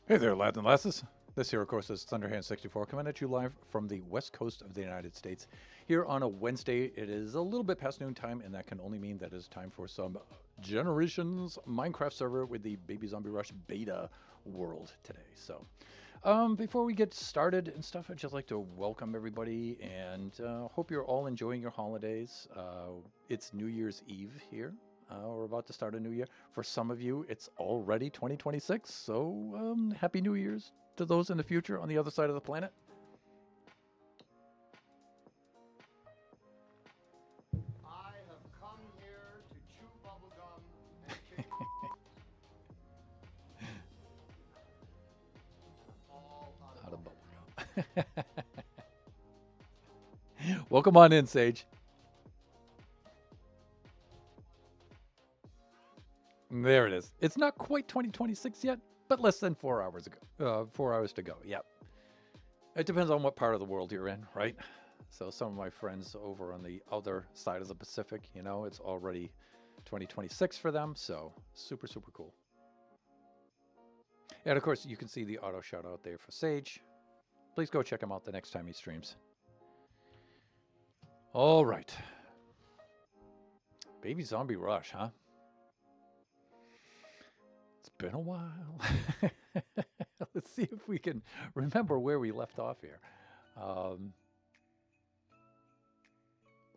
Hey there, lads and lasses. This here, of course, is Thunderhand64 coming at you live from the west coast of the United States. Here on a Wednesday, it is a little bit past noon time, and that can only mean that it's time for some Generations Minecraft server with the Baby Zombie Rush beta world today. So, Before we get started and stuff, I'd just like to welcome everybody and hope you're all enjoying your holidays. It's New Year's Eve here. We're about to start a new year. For some of you, it's already 2026. So Happy New Year's to those in the future on the other side of the planet. I have come here to chew bubblegum and kick all out Out of of bubblegum. bubblegum. Welcome on in, Sage. There it is. It's not quite 2026 yet, but less than 4 hours ago. 4 hours to go. Yep. It depends on what part of the world you're in, right? So some of my friends over on the other side of the Pacific, it's already 2026 for them. So super, super cool. And of course, you can see the auto shout out there for Sage. Please go check him out the next time he streams. All right. Baby Zombie Rush, huh? It's been a while. Let's see if we can remember where we left off here.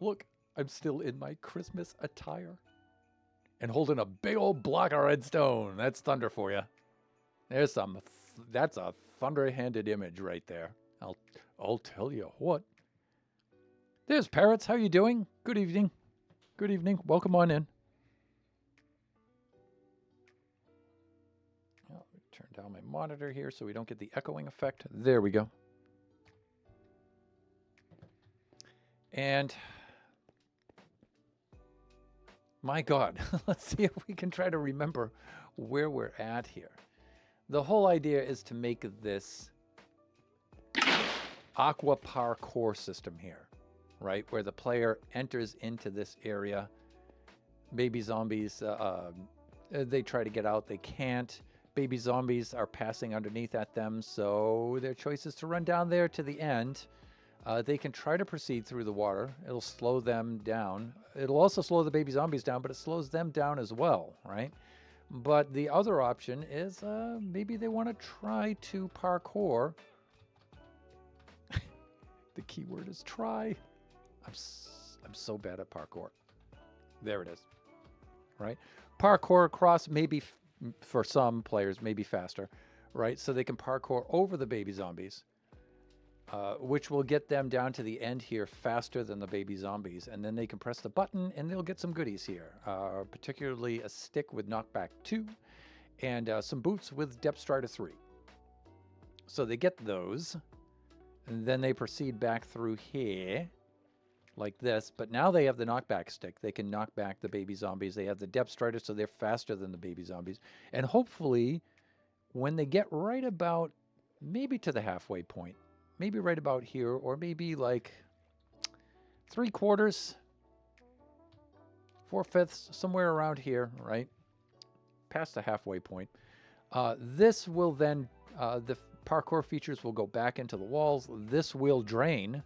Look, I'm still in my Christmas attire and holding a big old block of redstone. That's thunder for you. There's that's a thunder-handed image right there. I'll tell you what. There's Parrots. How you doing? Good evening. Good evening. Welcome on in. I'll turn down my monitor here so we don't get the echoing effect. There we go. And my God, let's see if we can try to remember where we're at here. The whole idea is to make this aqua parkour system here, right? Where the player enters into this area. Baby zombies, they try to get out, they can't. Baby zombies are passing underneath at them, so their choice is to run down there to the end. They can try to proceed through the water. It'll slow them down. It'll also slow the baby zombies down, but it slows them down as well, right? But the other option is maybe they want to try to parkour. The key word is try. I'm so bad at parkour. There it is, right? Parkour across, maybe for some players, maybe faster, right? So they can parkour over the baby zombies. Which will get them down to the end here faster than the baby zombies. And then they can press the button and they'll get some goodies here, particularly a stick with knockback 2 and some boots with depth strider 3. So they get those and then they proceed back through here like this. But now they have the knockback stick. They can knock back the baby zombies. They have the depth strider, so they're faster than the baby zombies. And hopefully when they get right about maybe to the halfway point, maybe right about here, or maybe like 3/4, 4/5, somewhere around here, right? Past the halfway point. This will then, the parkour features will go back into the walls. This will drain,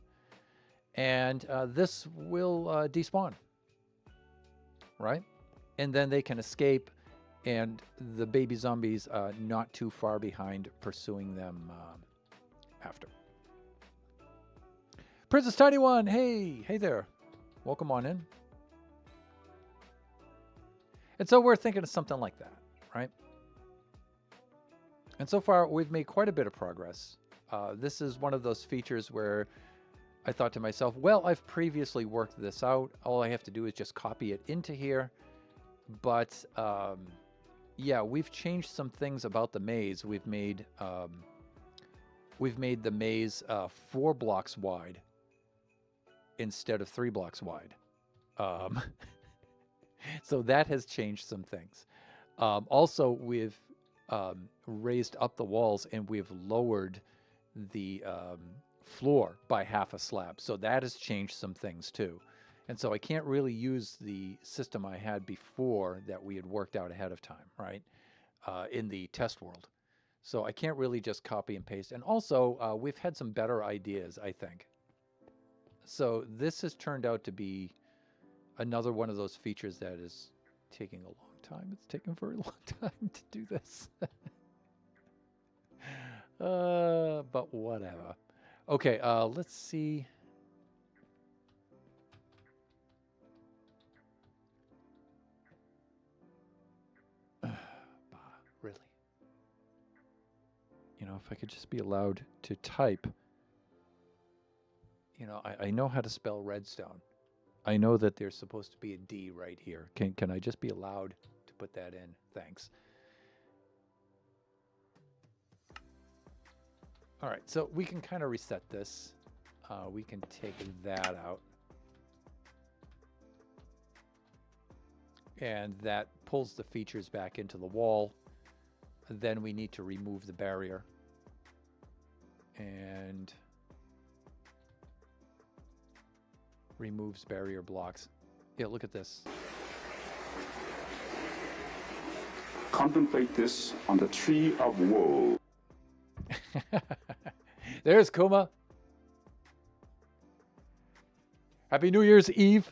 and this will despawn, right? And then they can escape, and the baby zombies not too far behind pursuing them after. Princess Tiny One, hey there. Welcome on in. And so we're thinking of something like that, right? And so far, we've made quite a bit of progress. This is one of those features where I thought to myself, well, I've previously worked this out. All I have to do is just copy it into here. But yeah, we've changed some things about the maze. We've made the maze 4 blocks wide instead of 3 blocks wide. So that has changed some things. Also, we've raised up the walls and we've lowered the floor by half a slab. So that has changed some things too. And so I can't really use the system I had before that we had worked out ahead of time, right? In the test world. So I can't really just copy and paste. And also, we've had some better ideas, I think. So this has turned out to be another one of those features that is taking a long time. It's taken a very long time to do this. But whatever. Okay, let's see. Really? You know, if I could just be allowed to type. You know, I know how to spell redstone. I know that there's supposed to be a D right here. Can I just be allowed to put that in? Thanks. All right, so we can kind of reset this. We can take that out. And that pulls the features back into the wall. Then we need to remove the barrier. And removes barrier blocks. Yeah, look at this. Contemplate this on the tree of woe. There's Kuma. Happy New Year's Eve.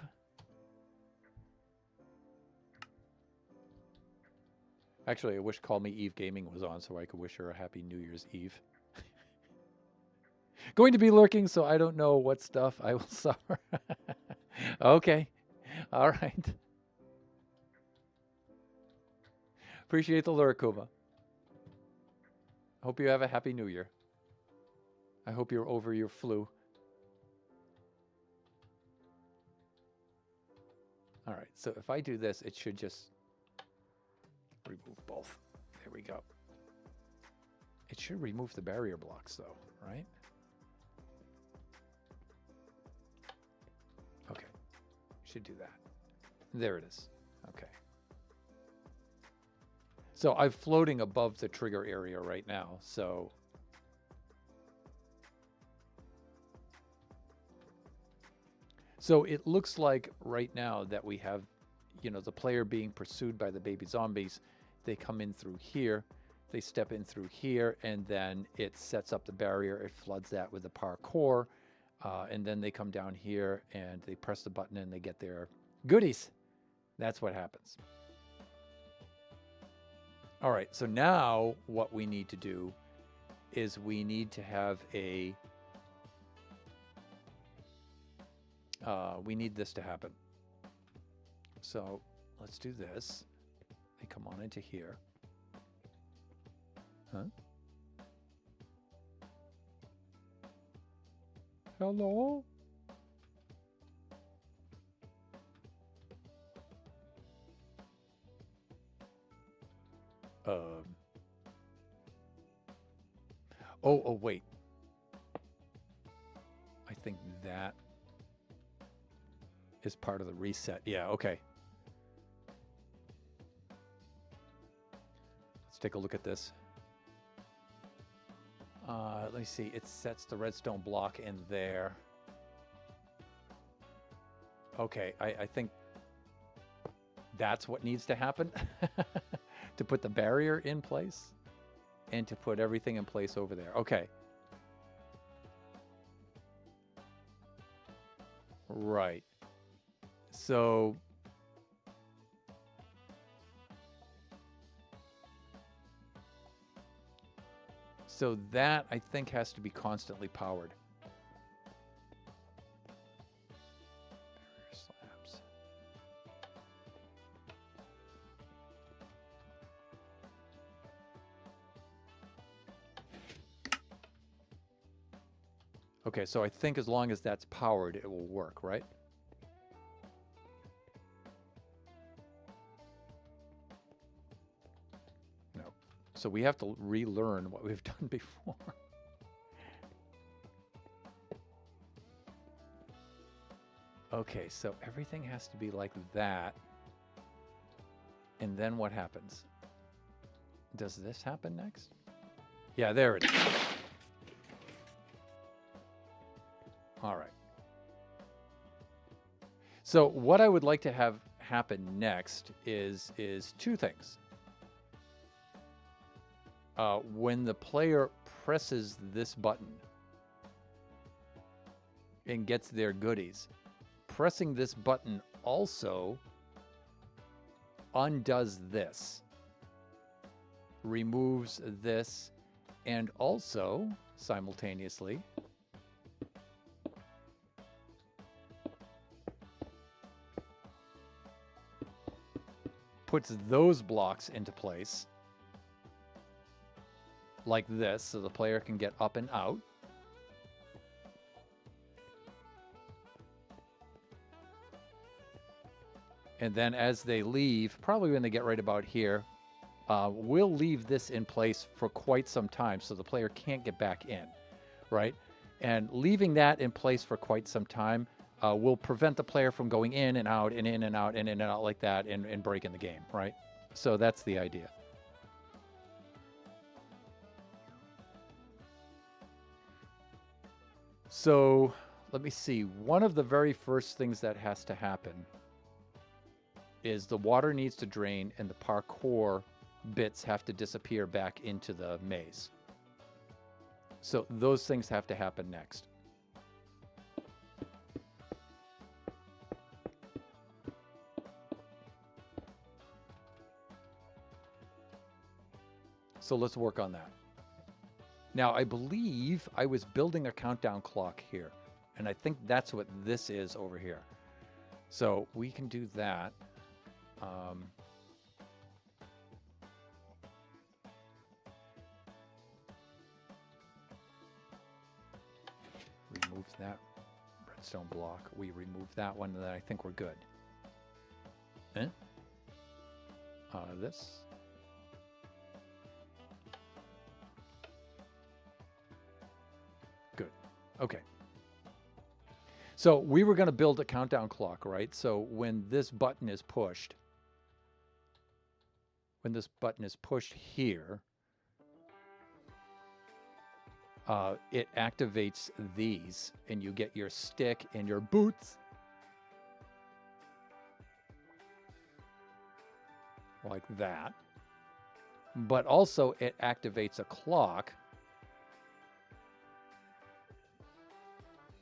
Actually, I wish Call Me Eve Gaming was on so I could wish her a Happy New Year's Eve. Going to be lurking, so I don't know what stuff I will suffer. Okay. All right. Appreciate the lurk, Kuma. Hope you have a Happy New Year. I hope you're over your flu. All right, so if I do this, it should just remove both. There we go. It should remove the barrier blocks, though, right? Okay, should do that. There it is. Okay. So I'm floating above the trigger area right now, so... So it looks like right now that we have, you know, the player being pursued by the baby zombies. They come in through here, they step in through here, and then it sets up the barrier. It floods that with the parkour, and then they come down here and they press the button and they get their goodies. That's what happens. All right, so now what we need to do is we need to have a... we need this to happen. So let's do this. They come on into here. Huh? Hello? Oh, wait. I think that is part of the reset. Yeah, okay. Let's take a look at this. Let me see. It sets the redstone block in there. Okay, I think that's what needs to happen to put the barrier in place and to put everything in place over there. Okay. Right. So that, I think, has to be constantly powered. Barrier slabs. Okay, so I think as long as that's powered, it will work, right? So we have to relearn what we've done before. Okay, so everything has to be like that. And then what happens? Does this happen next? Yeah, there it is. All right. So what I would like to have happen next is two things. When the player presses this button and gets their goodies, pressing this button also undoes this, removes this, And also, simultaneously, puts those blocks into place like this, so the player can get up and out. And then as they leave, probably when they get right about here, we'll leave this in place for quite some time so the player can't get back in, right? And leaving that in place for quite some time will prevent the player from going in and out and in and out and in and out like that and breaking the game, right? So that's the idea. So let me see. One of the very first things that has to happen is the water needs to drain and the parkour bits have to disappear back into the maze. So those things have to happen next. So let's work on that. Now, I believe I was building a countdown clock here, and I think that's what this is over here. So we can do that. Remove that redstone block. We remove that one, and then I think we're good. This. Good. Okay. So we were going to build a countdown clock, right? So when this button is pushed, here, it activates these, and you get your stick and your boots. Like that. But also it activates a clock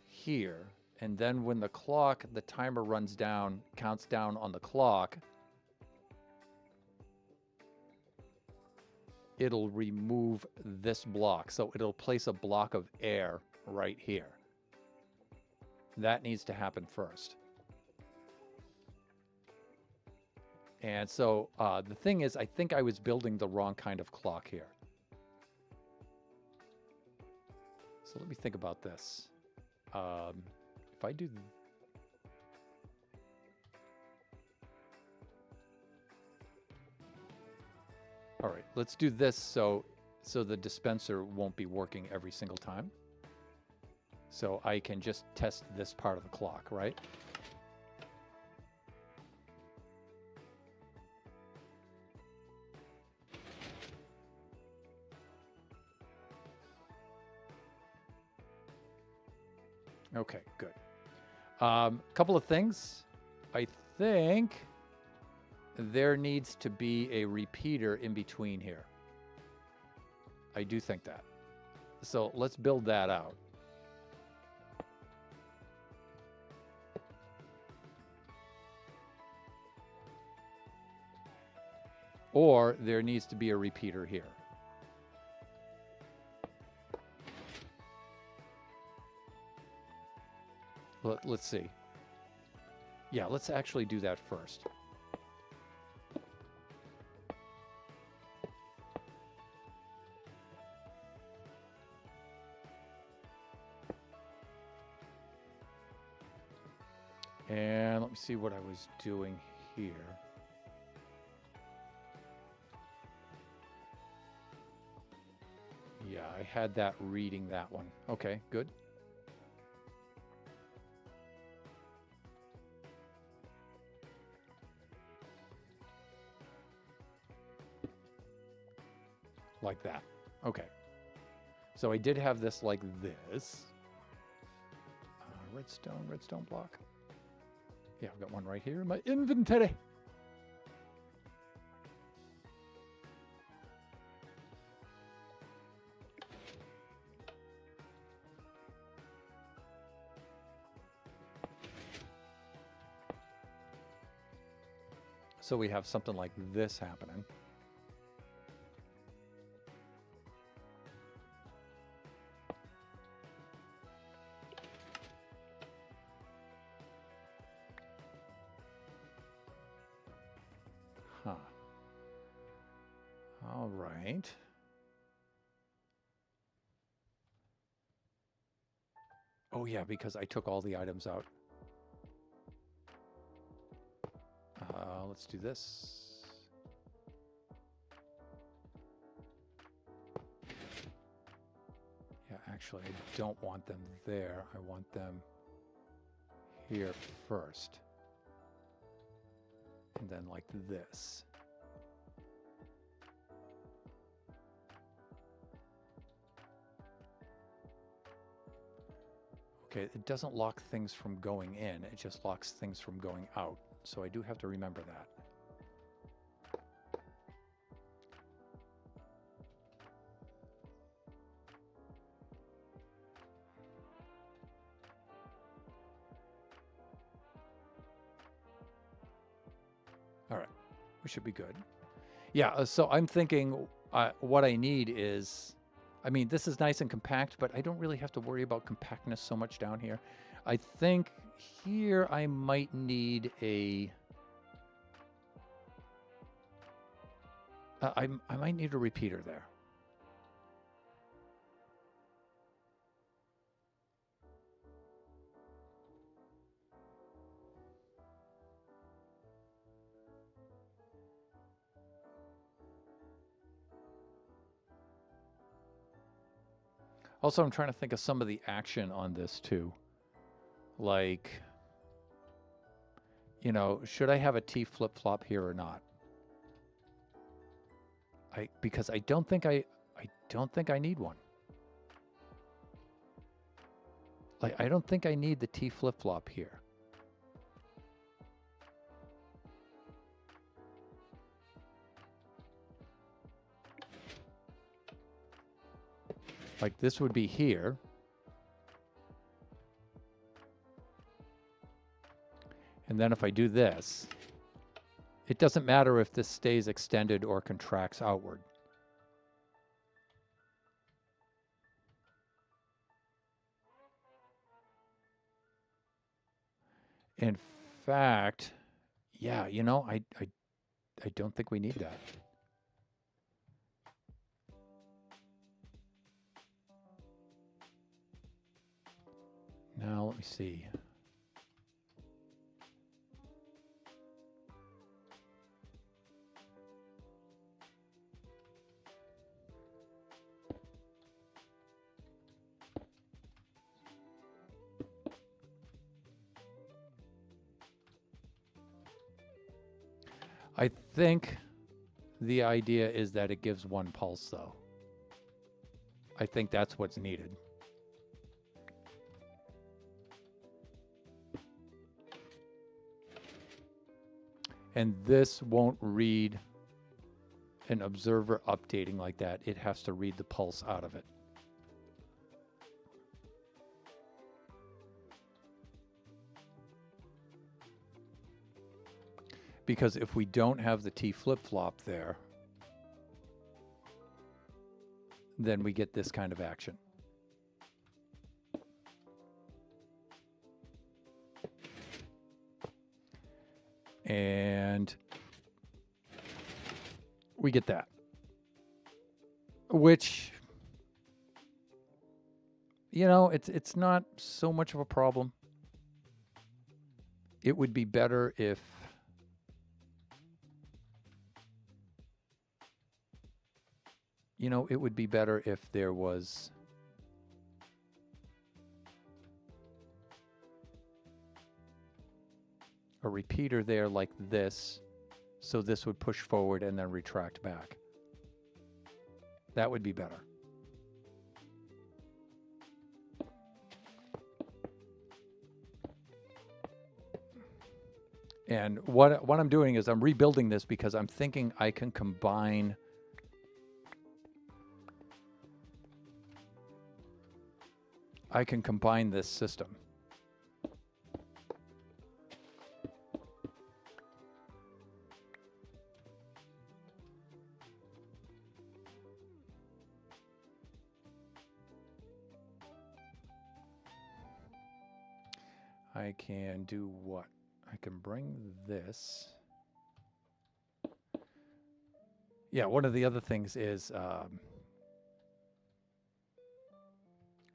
here. And then when the timer runs down, counts down on the clock, it'll remove this block. So it'll place a block of air right here. That needs to happen first. And so the thing is, I think I was building the wrong kind of clock here. So let me think about this. If I do... All right, let's do this so the dispenser won't be working every single time. So I can just test this part of the clock, right? Okay, good. Couple of things. I think there needs to be a repeater in between here. I do think that. So let's build that out. Or there needs to be a repeater here. Let's see. Yeah, let's actually do that first. And let me see what I was doing here. Yeah, I had that reading that one. Okay, good. Like that. Okay. So I did have this like this. Redstone block. Yeah, I've got one right here in my inventory. So we have something like this happening. right. Oh yeah, because I took all the items out. Let's do this. Yeah, actually, I don't want them there. I want them here first. And then like this. Okay, it doesn't lock things from going in. It just locks things from going out. So I do have to remember that. All right, we should be good. Yeah, so I'm thinking what I need is, I mean, this is nice and compact, but I don't really have to worry about compactness so much down here. I think here I might need a, I might need a repeater there. Also, I'm trying to think of some of the action on this too. Like, you know, should I have a T flip-flop here or not? Because I don't think I need one. Like, I don't think I need the T flip-flop here. Like, this would be here. And then if I do this, it doesn't matter if this stays extended or contracts outward. In fact, yeah, you know, I don't think we need that. Now, let me see. I think the idea is that it gives one pulse, though. I think that's what's needed. And this won't read an observer updating like that. It has to read the pulse out of it. Because if we don't have the T flip-flop there, then we get this kind of action. And we get that. Which, you know, it's not so much of a problem. It would be better if it would be better if there was a repeater there like this, so this would push forward and then retract back. That would be better. And what I'm doing is I'm rebuilding this because I'm thinking I can combine this system. I can do what? I can bring this. Yeah, one of the other things is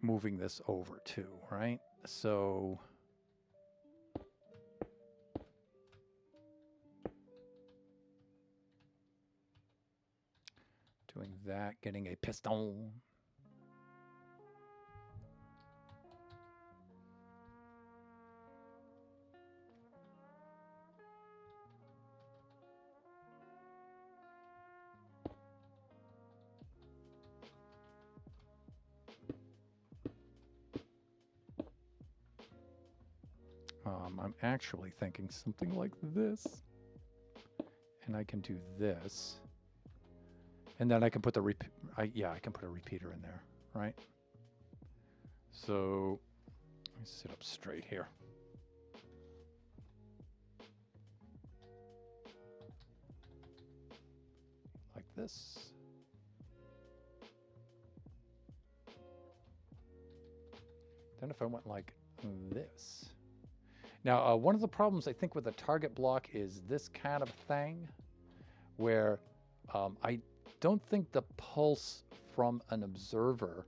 moving this over too, right? So doing that, getting a piston. I'm actually thinking something like this. And I can do this. And then I can put the I can put a repeater in there, right? So let me sit up straight here. Like this. Then if I went like this. Now, one of the problems I think with a target block is this kind of thing, where I don't think the pulse from an observer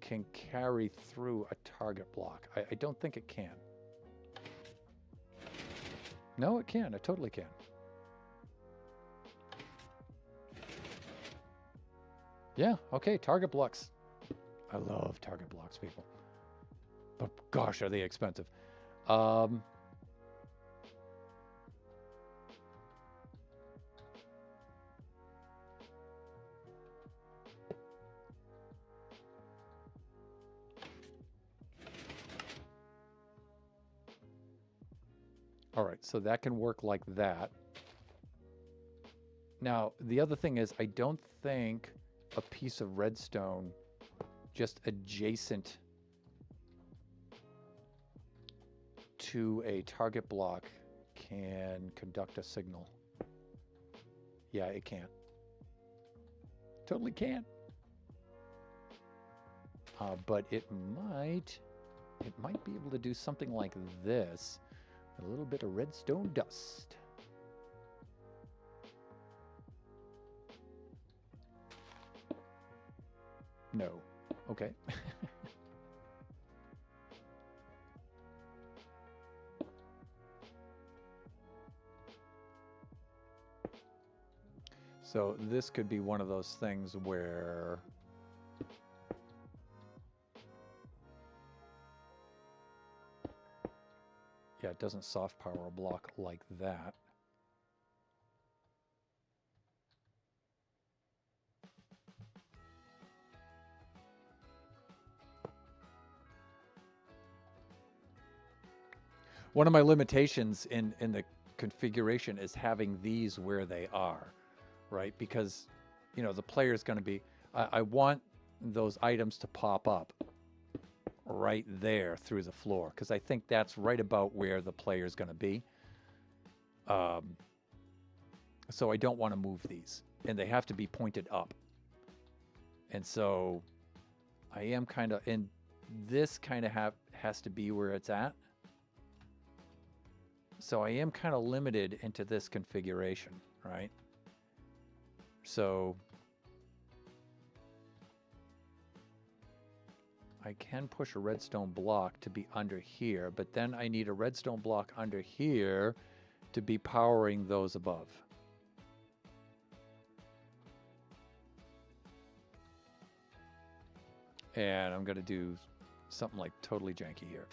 can carry through a target block. I don't think it can. No, it can. It totally can. Yeah, okay, target blocks. I love target blocks, people. But gosh, are they expensive. All right, so that can work like that. Now, the other thing is I don't think a piece of redstone just adjacent to a target block can conduct a signal. Yeah, it can't. Totally can't. But it might be able to do something like this. A little bit of redstone dust. No. Okay. So this could be one of those things where yeah, it doesn't soft power a block like that. One of my limitations in the configuration is having these where they are, right? Because, you know, the player is going to be, I want those items to pop up right there through the floor, because I think that's right about where the player is going to be. So I don't want to move these, and they have to be pointed up. And so I am kind of, and this kind of has to be where it's at. So I am kind of limited into this configuration, right? So I can push a redstone block to be under here, but then I need a redstone block under here to be powering those above. And I'm going to do something like totally janky here.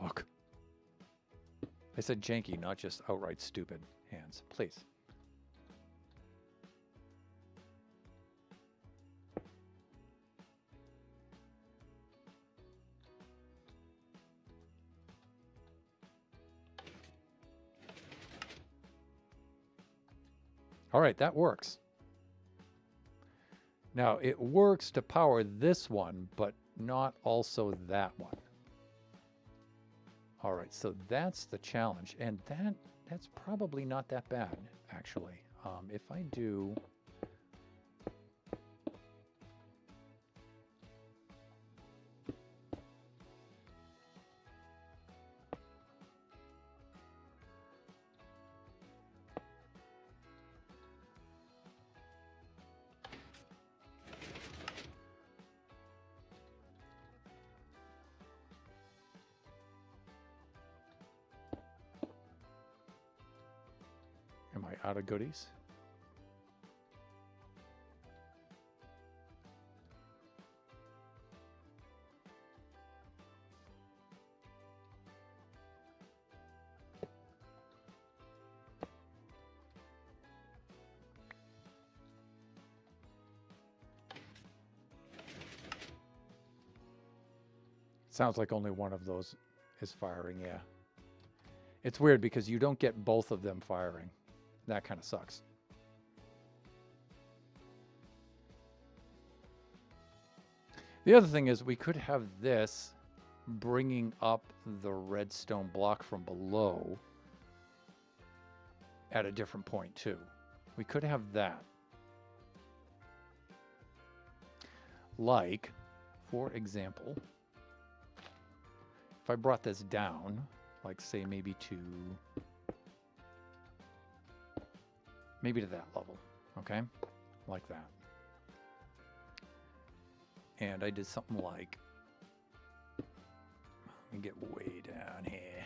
Look. I said janky, not just outright stupid. Hands, please. All right, that works. Now, it works to power this one, but not also that one. All right, so that's the challenge, and that's probably not that bad, actually. If I do out of goodies. Sounds like only one of those is firing, yeah. It's weird because you don't get both of them firing. That kind of sucks. The other thing is we could have this bringing up the redstone block from below at a different point too. We could have that. Like, for example, if I brought this down, like say maybe to that level, okay? Like that. And I did something like, let me get way down here.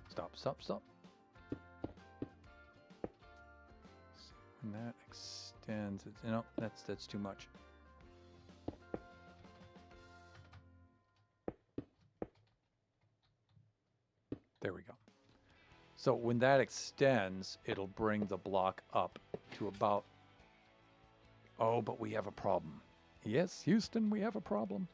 Stop. When that extends, that's too much. There we go. So when that extends, it'll bring the block up to about, oh, but we have a problem. Yes, Houston, we have a problem.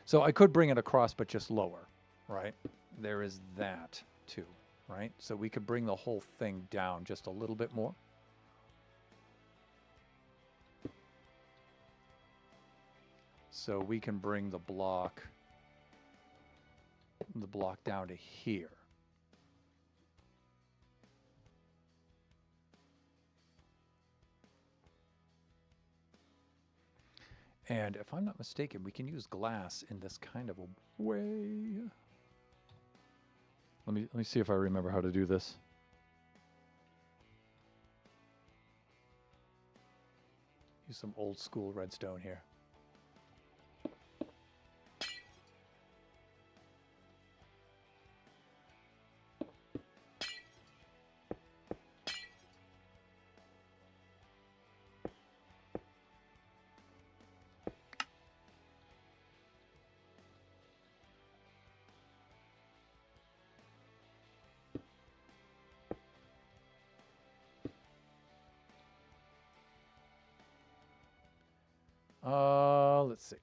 So I could bring it across, but just lower, right? There is that too, right? So we could bring the whole thing down just a little bit more. So we can bring the block down to here. And if I'm not mistaken, we can use glass in this kind of a way. Let me see if I remember how to do this. Use some old school redstone here. Let's see.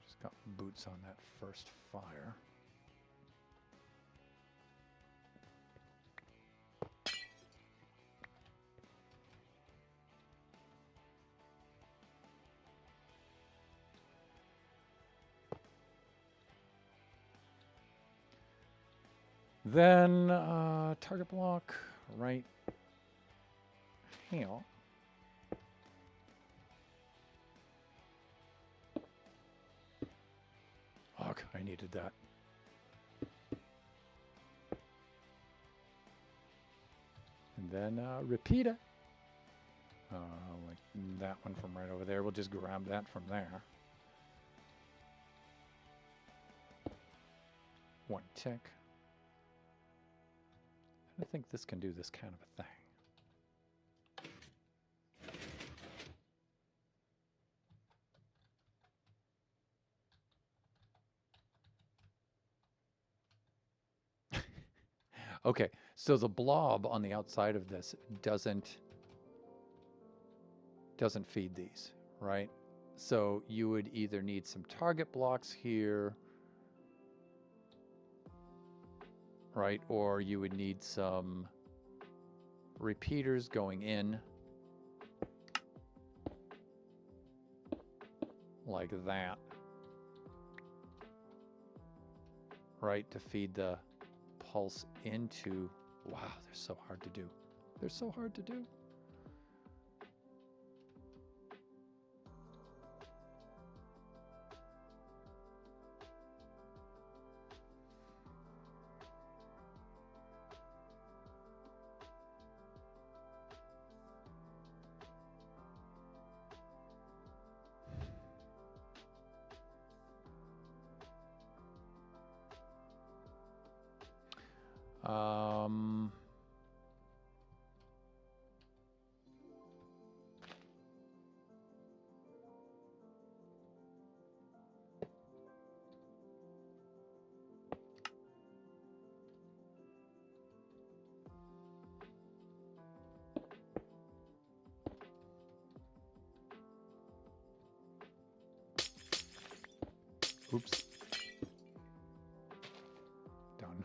Just got boots on that first fire. Then target block right here. Ugh, I needed that. And then repeat it. Like that one from right over there. We'll just grab that from there. One tick. I think this can do this kind of a thing. Okay, so the blob on the outside of this doesn't feed these, right? So you would either need some target blocks here, right? Or you would need some repeaters going in like that, right? To feed the pulse into, wow, they're so hard to do. They're so hard to do. Um, oops. Done.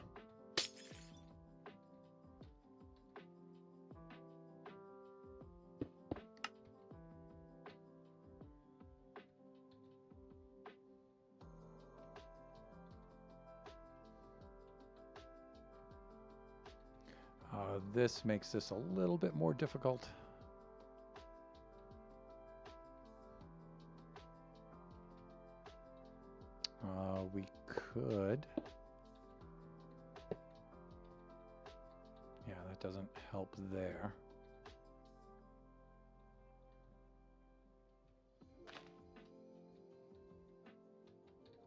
This makes this a little bit more difficult. We could. Yeah, that doesn't help there.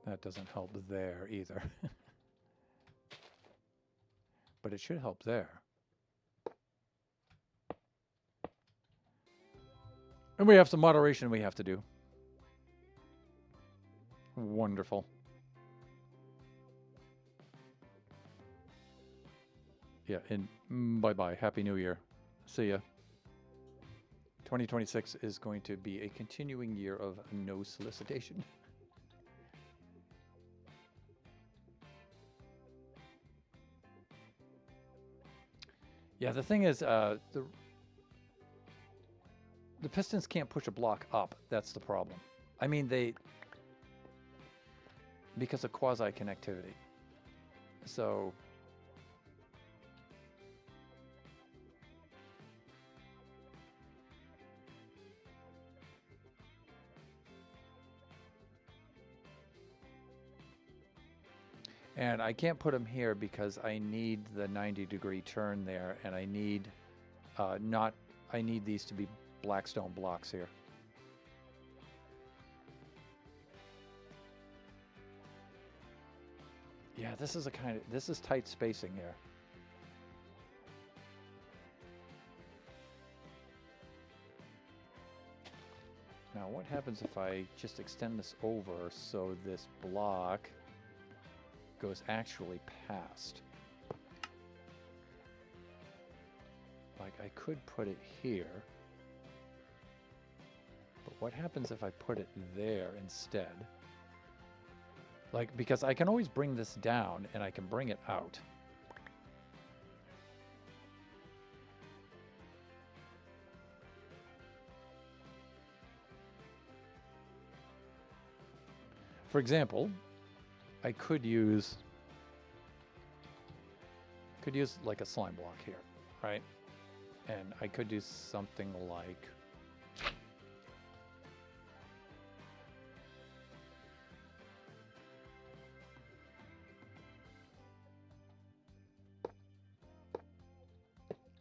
That doesn't help there either. But it should help there. And we have some moderation we have to do. Wonderful. Yeah, and bye-bye. Happy New Year. See ya. 2026 is going to be a continuing year of no solicitation. Yeah, the thing is, the Pistons can't push a block up. That's the problem. I mean, because of quasi-connectivity. So... And I can't put them here because I need the 90-degree turn there, and I need I need these to be Blackstone blocks here. Yeah, this is tight spacing here. Now, what happens if I just extend this over so this block goes actually past? Like, I could put it here, but what happens if I put it there instead? Like, because I can always bring this down and I can bring it out. For example, I could use like a slime block here, right? And I could do something like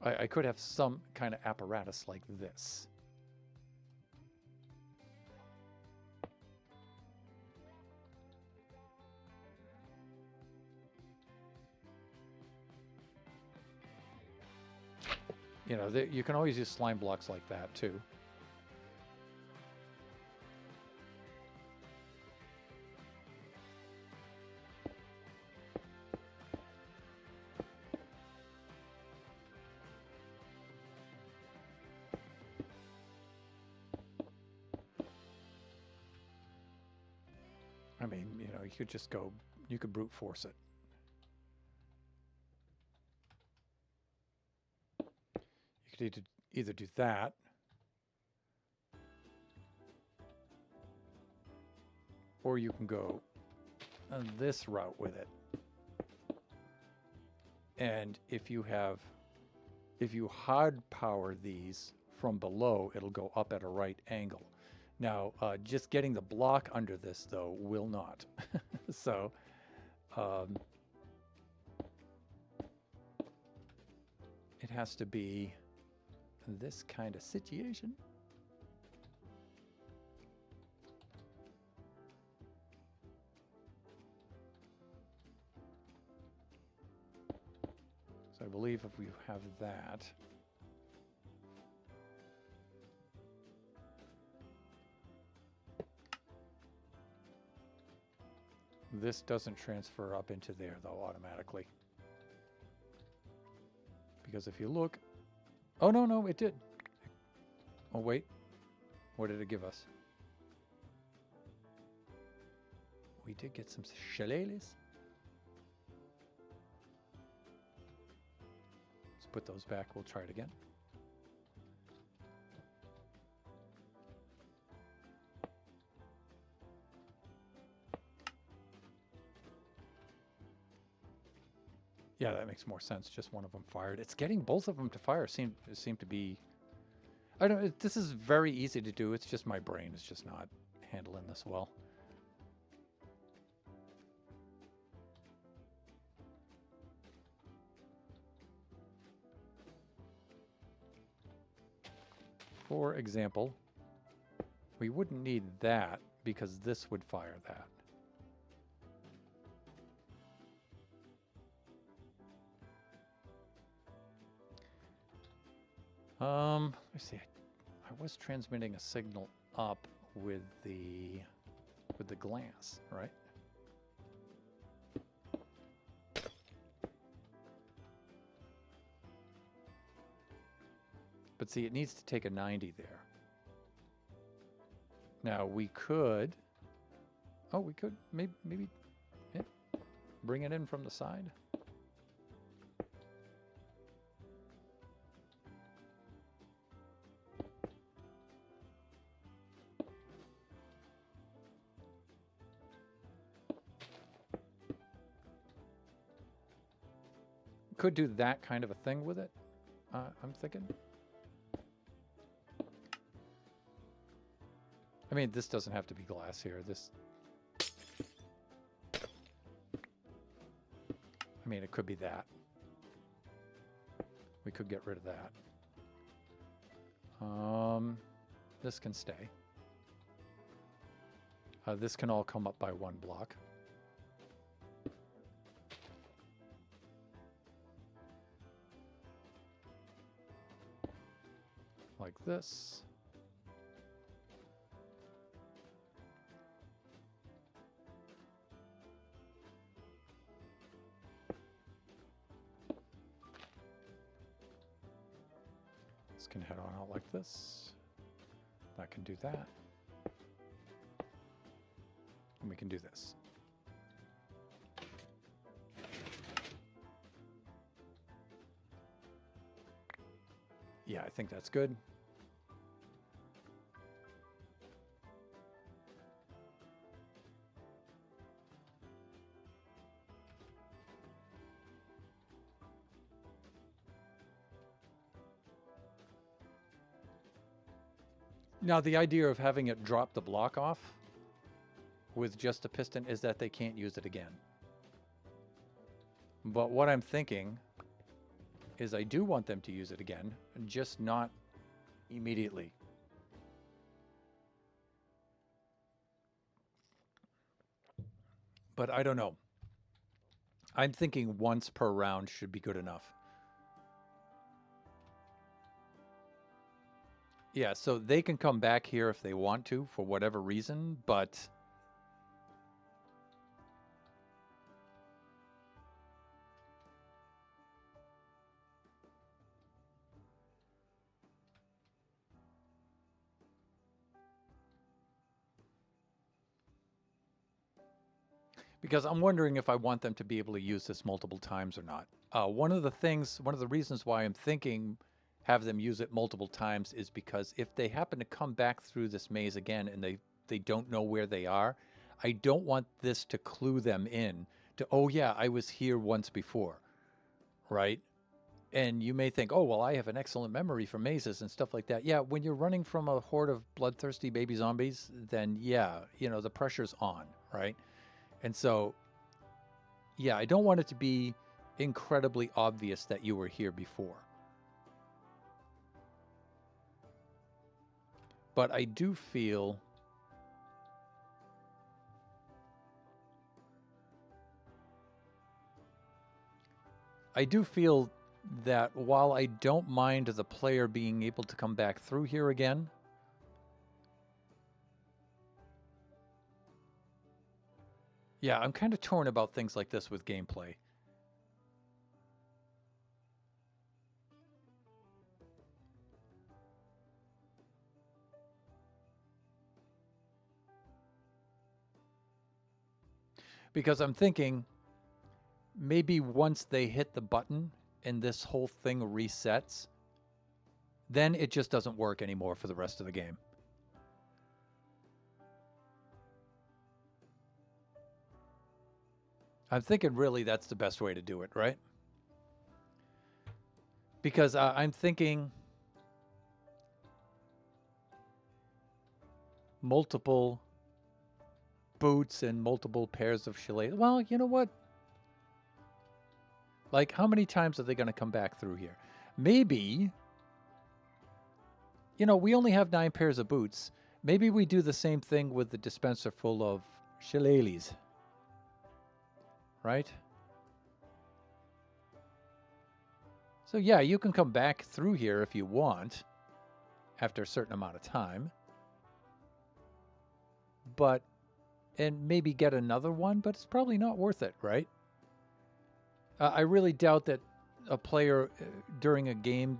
I could have some kind of apparatus like this. You know, you can always use slime blocks like that too. I mean, you know, you could brute force it. You could either do that, or you can go this route with it. And if you hard power these from below, it'll go up at a right angle. Now, just getting the block under this, though, will not. So, it has to be this kind of situation. believe if we have that. This doesn't transfer up into there, though, automatically. Because if you look... Oh, no, no, it did. Oh, wait. What did it give us? We did get some shillelaghs. Let's put those back. We'll try it again. Yeah, that makes more sense. Just one of them fired. It's getting both of them to fire. Seem to be... I don't. This is very easy to do. It's just my brain is just not handling this well. For example, we wouldn't need that because this would fire that. Let's see. I was transmitting a signal up with the glass, right? But see, it needs to take a 90 there. Now we could. Oh, we could maybe yeah, bring it in from the side. Could do that kind of a thing with it, I'm thinking. I mean, this doesn't have to be glass here. This... I mean, it could be that. We could get rid of that. This can stay. This can all come up by one block. Like this. This can head on out like this. That can do that. And we can do this. Yeah, I think that's good. Now, the idea of having it drop the block off with just a piston is that they can't use it again. But what I'm thinking is I do want them to use it again, just not immediately. But I don't know. I'm thinking once per round should be good enough. Yeah, so they can come back here if they want to, for whatever reason, but... Because I'm wondering if I want them to be able to use this multiple times or not. One of the reasons why I'm thinking have them use it multiple times is because if they happen to come back through this maze again and they don't know where they are, I don't want this to clue them in to, oh yeah, I was here once before, right? And you may think, oh, well, I have an excellent memory for mazes and stuff like that. Yeah, when you're running from a horde of bloodthirsty baby zombies, then yeah, the pressure's on, right? And so, yeah, I don't want it to be incredibly obvious that you were here before. But I do feel that while I don't mind the player being able to come back through here again, yeah, I'm kind of torn about things like this with gameplay. Because I'm thinking maybe once they hit the button and this whole thing resets, then it just doesn't work anymore for the rest of the game. I'm thinking really that's the best way to do it, right? Because I'm thinking multiple boots and multiple pairs of shillelaghs. Well, you know what? Like, how many times are they going to come back through here? Maybe, you know, we only have 9 pairs of boots. Maybe we do the same thing with the dispenser full of shillelaghs. Right? So yeah, you can come back through here if you want after a certain amount of time. But, and maybe get another one, but it's probably not worth it, right? I really doubt that a player during a game,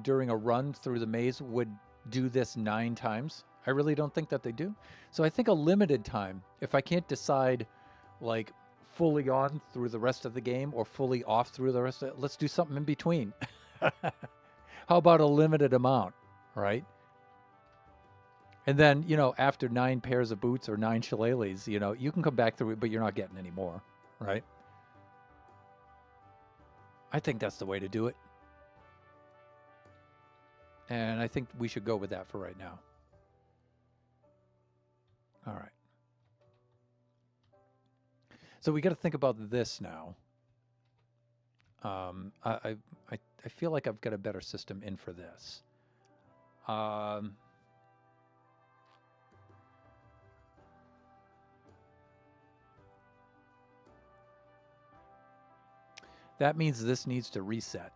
during a run through the maze would do this 9 times. I really don't think that they do. So I think a limited time, if I can't decide like fully on through the rest of the game or fully off through the rest of it, let's do something in between. How about a limited amount, right? And then, you know, after 9 pairs of boots or 9 shillelaghs, you know, you can come back through it, but you're not getting any more, right? I think that's the way to do it. And I think we should go with that for right now. All right. So we got to think about this now. I feel like I've got a better system in for this. That means this needs to reset.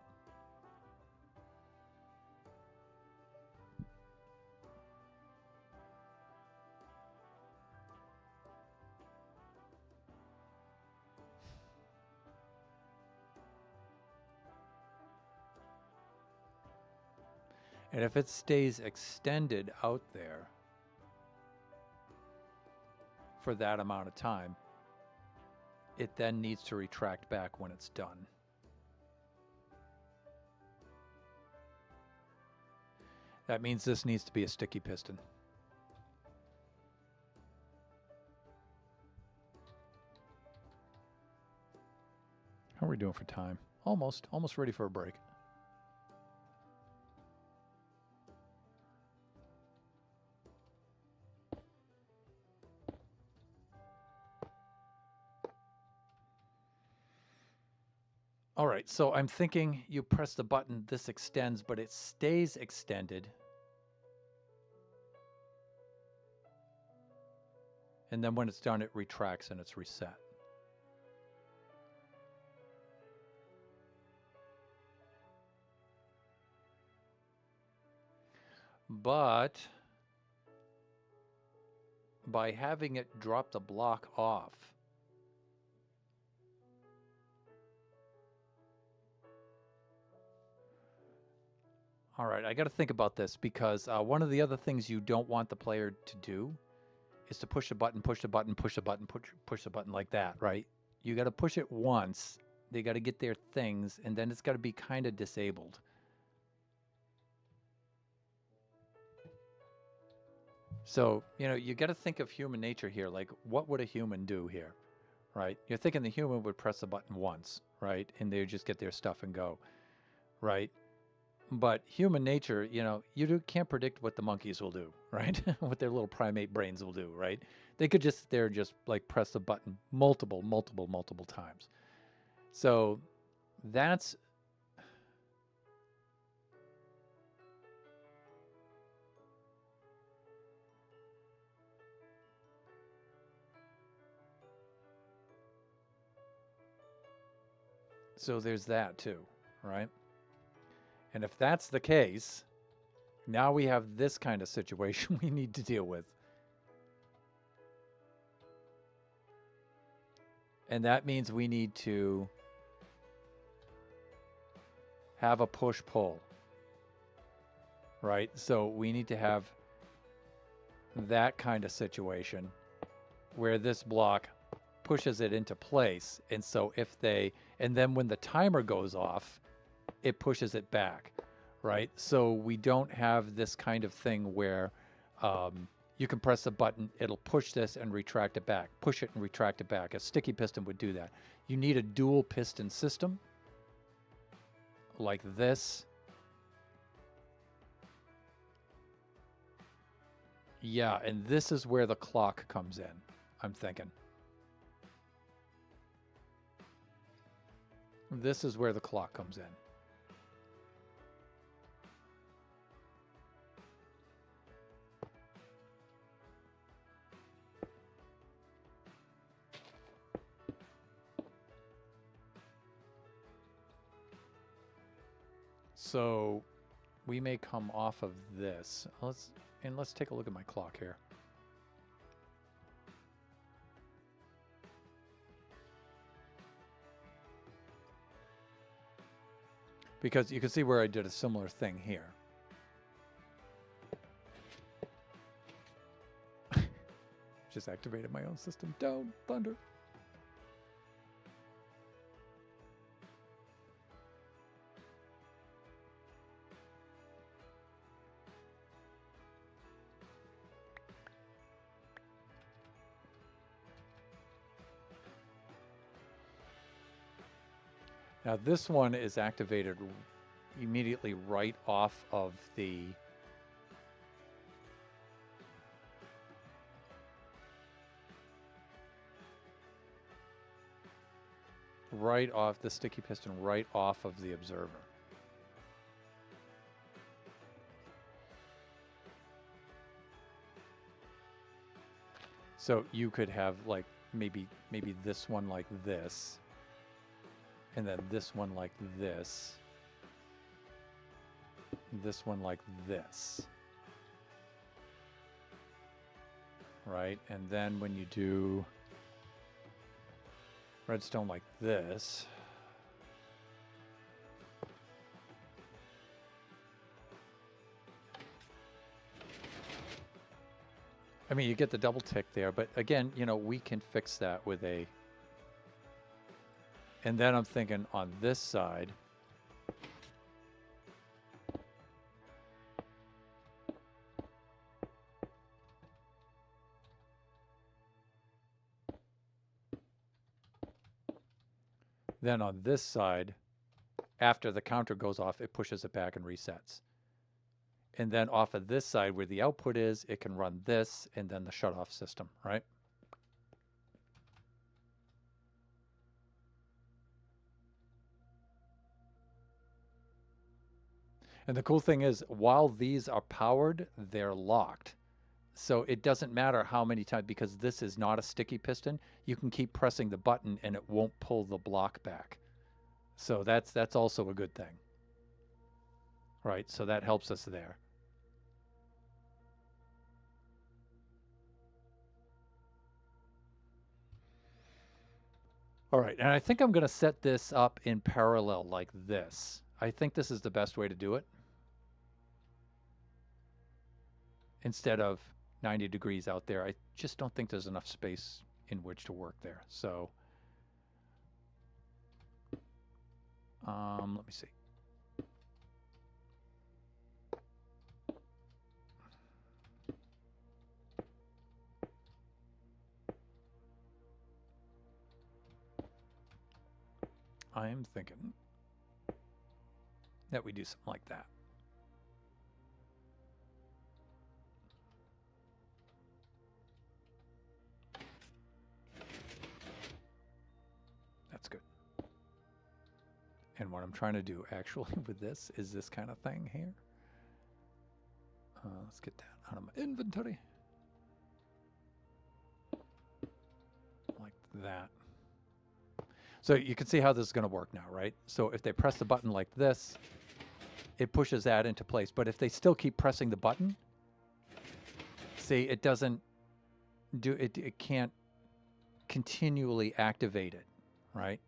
And if it stays extended out there for that amount of time, it then needs to retract back when it's done. That means this needs to be a sticky piston. How are we doing for time? Almost ready for a break. All right, so I'm thinking you press the button, this extends, but it stays extended. And then when it's done, it retracts and it's reset. But by having it drop the block off, all right, I got to think about this because one of the other things you don't want the player to do is to push the button, push the button, push the button, push the button like that, right? You got to push it once. They got to get their things, and then it's got to be kind of disabled. So, you know, you got to think of human nature here. Like, what would a human do here, right? You're thinking the human would press the button once, right? And they would just get their stuff and go, right? But human nature, you know, can't predict what the monkeys will do, right? What their little primate brains will do, right? They could just like press the button multiple times. So that's so there's that too, right? And if that's the case, now we have this kind of situation we need to deal with. And that means we need to have a push-pull, right? So we need to have that kind of situation where this block pushes it into place. And so if they, and then when the timer goes off, it pushes it back, right? So we don't have this kind of thing where you can press a button, it'll push this and retract it back, push it and retract it back. A sticky piston would do that. You need a dual piston system like this. Yeah, and this is where the clock comes in, I'm thinking. This is where the clock comes in. So we may come off of this. Let's take a look at my clock here. Because you can see where I did a similar thing here. Just activated my own system. Down, thunder. Now this one is activated immediately right off of the sticky piston right off of the observer. So you could have like maybe this one like this. And then this one like this. This one like this. Right? And then when you do redstone like this. I mean, you get the double tick there, but again, you know, we can fix that with a... And then I'm thinking on this side, then on this side, after the counter goes off, it pushes it back and resets. And then off of this side where the output is, it can run this and then the shut-off system, right? And the cool thing is, while these are powered, they're locked. So it doesn't matter how many times, because this is not a sticky piston, you can keep pressing the button and it won't pull the block back. So that's also a good thing. Right, so that helps us there. All right, and I think I'm going to set this up in parallel like this. I think this is the best way to do it. Instead of 90 degrees out there, I just don't think there's enough space in which to work there. So, let me see. I am thinking that we do something like that. That's good. And what I'm trying to do actually with this is this kind of thing here. Let's get that out of my inventory. Like that. So you can see how this is going to work now, right? So if they press the button like this, it pushes that into place. But if they still keep pressing the button, see, it doesn't do it. It can't continually activate it, right?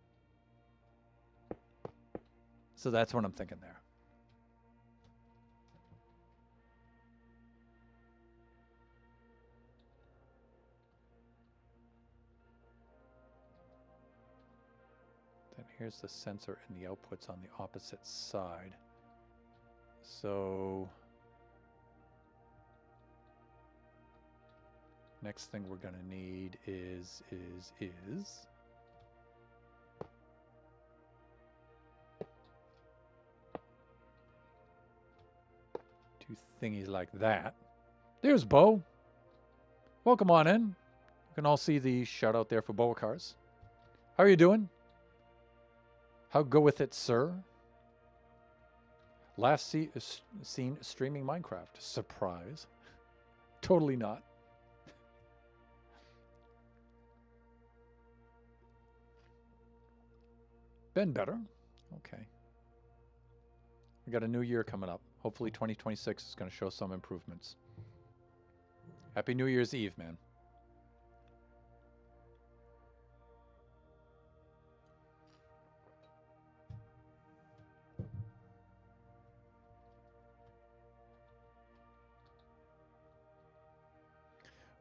So that's what I'm thinking there. Then here's the sensor and the outputs on the opposite side. So next thing we're going to need is two thingies like that. There's Bo. Welcome on in. You can all see the shout out there for Boa Cars. How are you doing? How goeth it, sir? Last seen streaming Minecraft. Surprise. Totally not. Been better. Okay. We got a new year coming up. Hopefully 2026 is going to show some improvements. Happy New Year's Eve, man.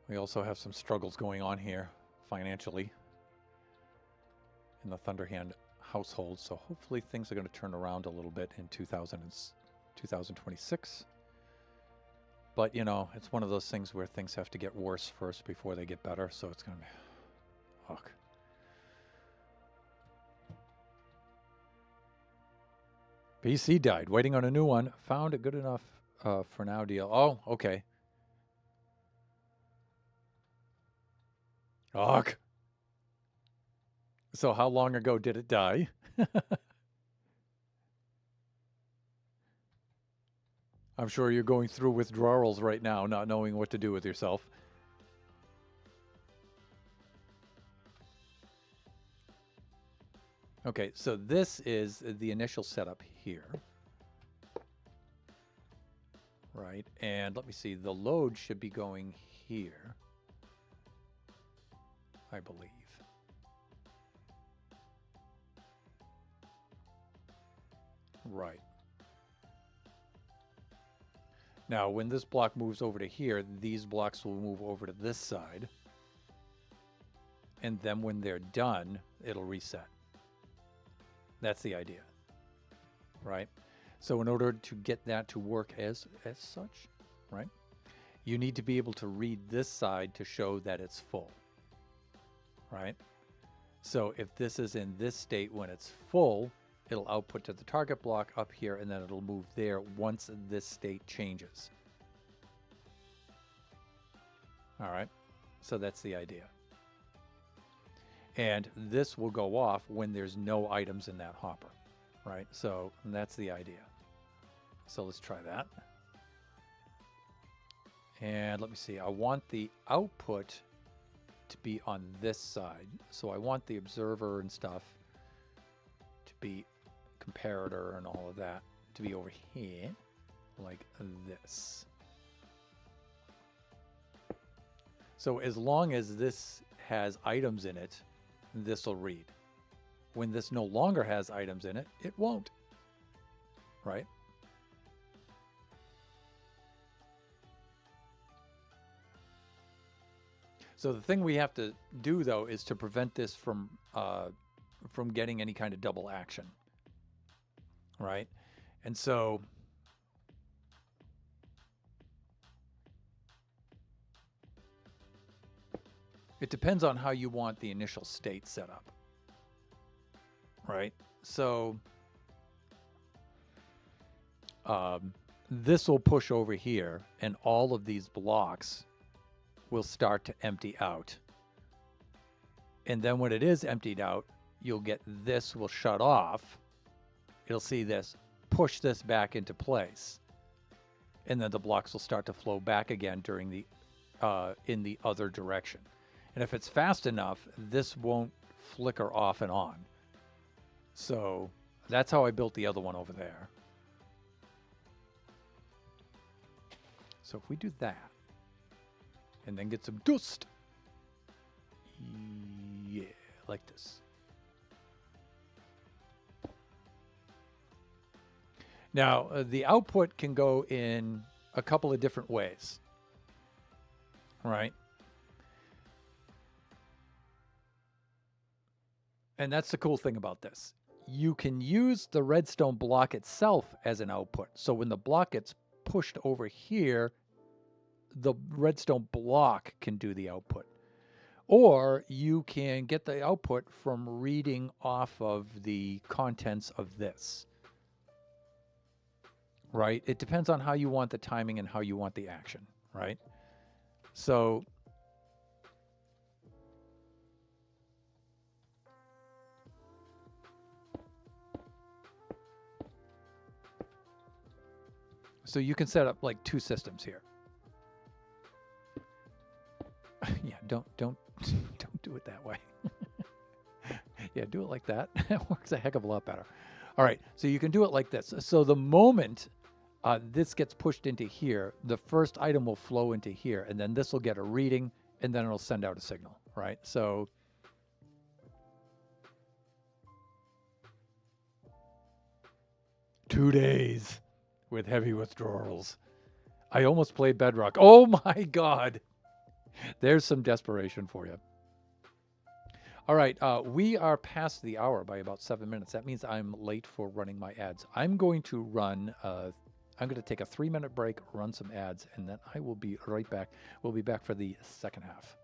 We also have some struggles going on here financially in the Thunderhand household, so hopefully things are going to turn around a little bit in 2026. But, you know, it's one of those things where things have to get worse first before they get better, so it's going to be... Fuck. PC died. Waiting on a new one. Found a good enough for now deal. Oh, okay. Ugh. So how long ago did it die? I'm sure you're going through withdrawals right now, not knowing what to do with yourself. Okay, so this is the initial setup here. Right, and let me see, the load should be going here, I believe. Right. Now, when this block moves over to here, these blocks will move over to this side. And then when they're done, it'll reset. That's the idea. Right? So in order to get that to work as such, right, you need to be able to read this side to show that it's full. Right? So if this is in this state when it's full, it'll output to the target block up here, and then it'll move there once this state changes. All right, so that's the idea. And this will go off when there's no items in that hopper, right? So that's the idea. So let's try that. And let me see, I want the output to be on this side. So I want the observer and stuff to be comparator and all of that to be over here like this. So as long as this has items in it, this will read. When this no longer has items in it, it won't. Right? So the thing we have to do though is to prevent this from getting any kind of double action. Right? And so it depends on how you want the initial state set up. Right? So this will push over here, and all of these blocks will start to empty out. And then when it is emptied out, you'll get this will shut off. It'll see this, push this back into place. And then the blocks will start to flow back again during the in the other direction. And if it's fast enough, this won't flicker off and on. So that's how I built the other one over there. So if we do that, and then get some dust, yeah, like this. Now, the output can go in a couple of different ways, right? And that's the cool thing about this. You can use the redstone block itself as an output. So when the block gets pushed over here, the redstone block can do the output. Or you can get the output from reading off of the contents of this. Right? It depends on how you want the timing and how you want the action, right? So you can set up like two systems here. Yeah, don't do it that way. Yeah, do it like that. It works a heck of a lot better. All right, so you can do it like this. So the moment this gets pushed into here, the first item will flow into here, and then this will get a reading, and then it'll send out a signal, right? So two days with heavy withdrawals. I almost played Bedrock. Oh my God. There's some desperation for you. All right, we are past the hour by about 7 minutes. That means I'm late for running my ads. I'm going to run, I'm going to take a 3-minute break, run some ads, and then I will be right back. We'll be back for the second half.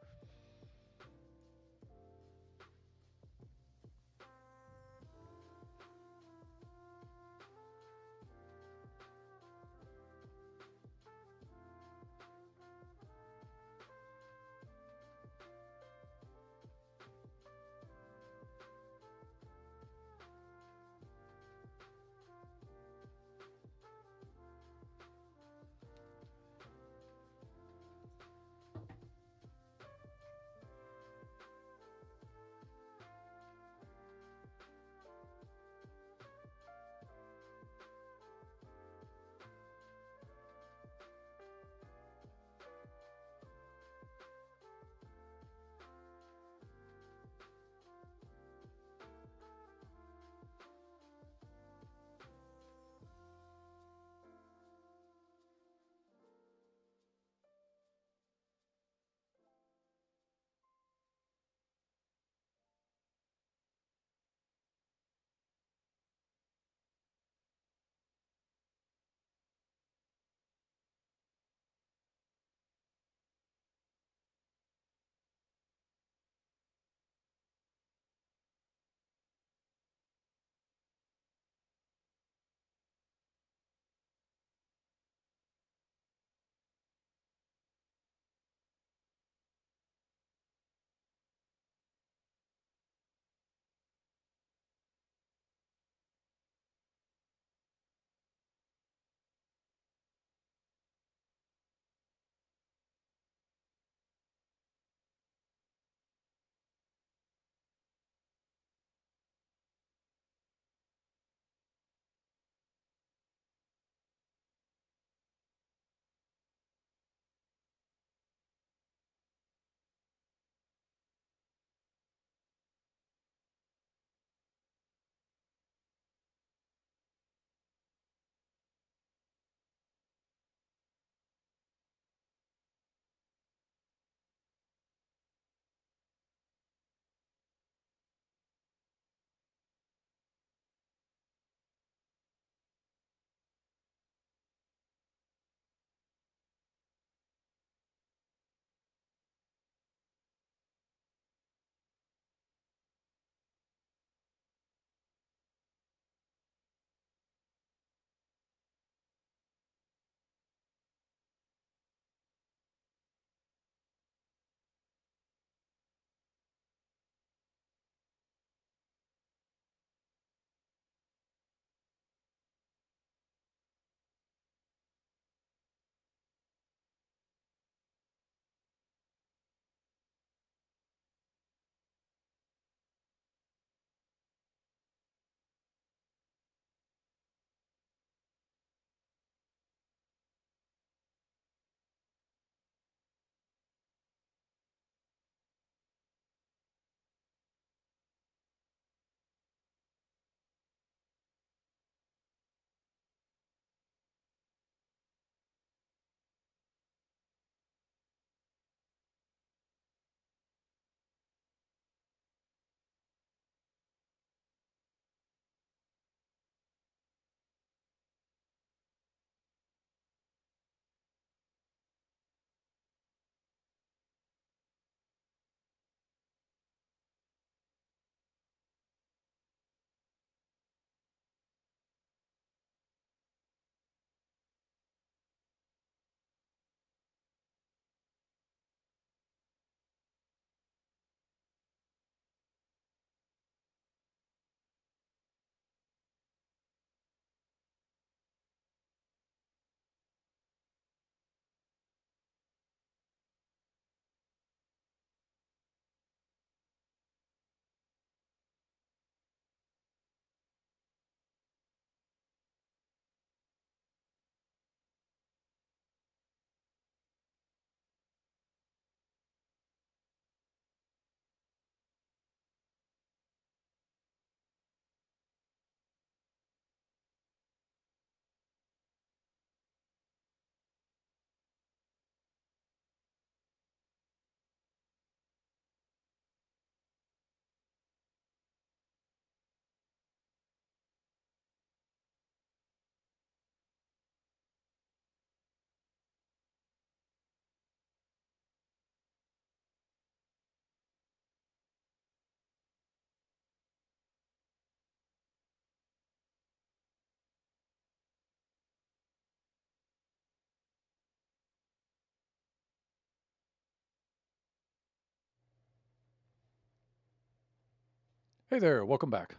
Hey there, welcome back.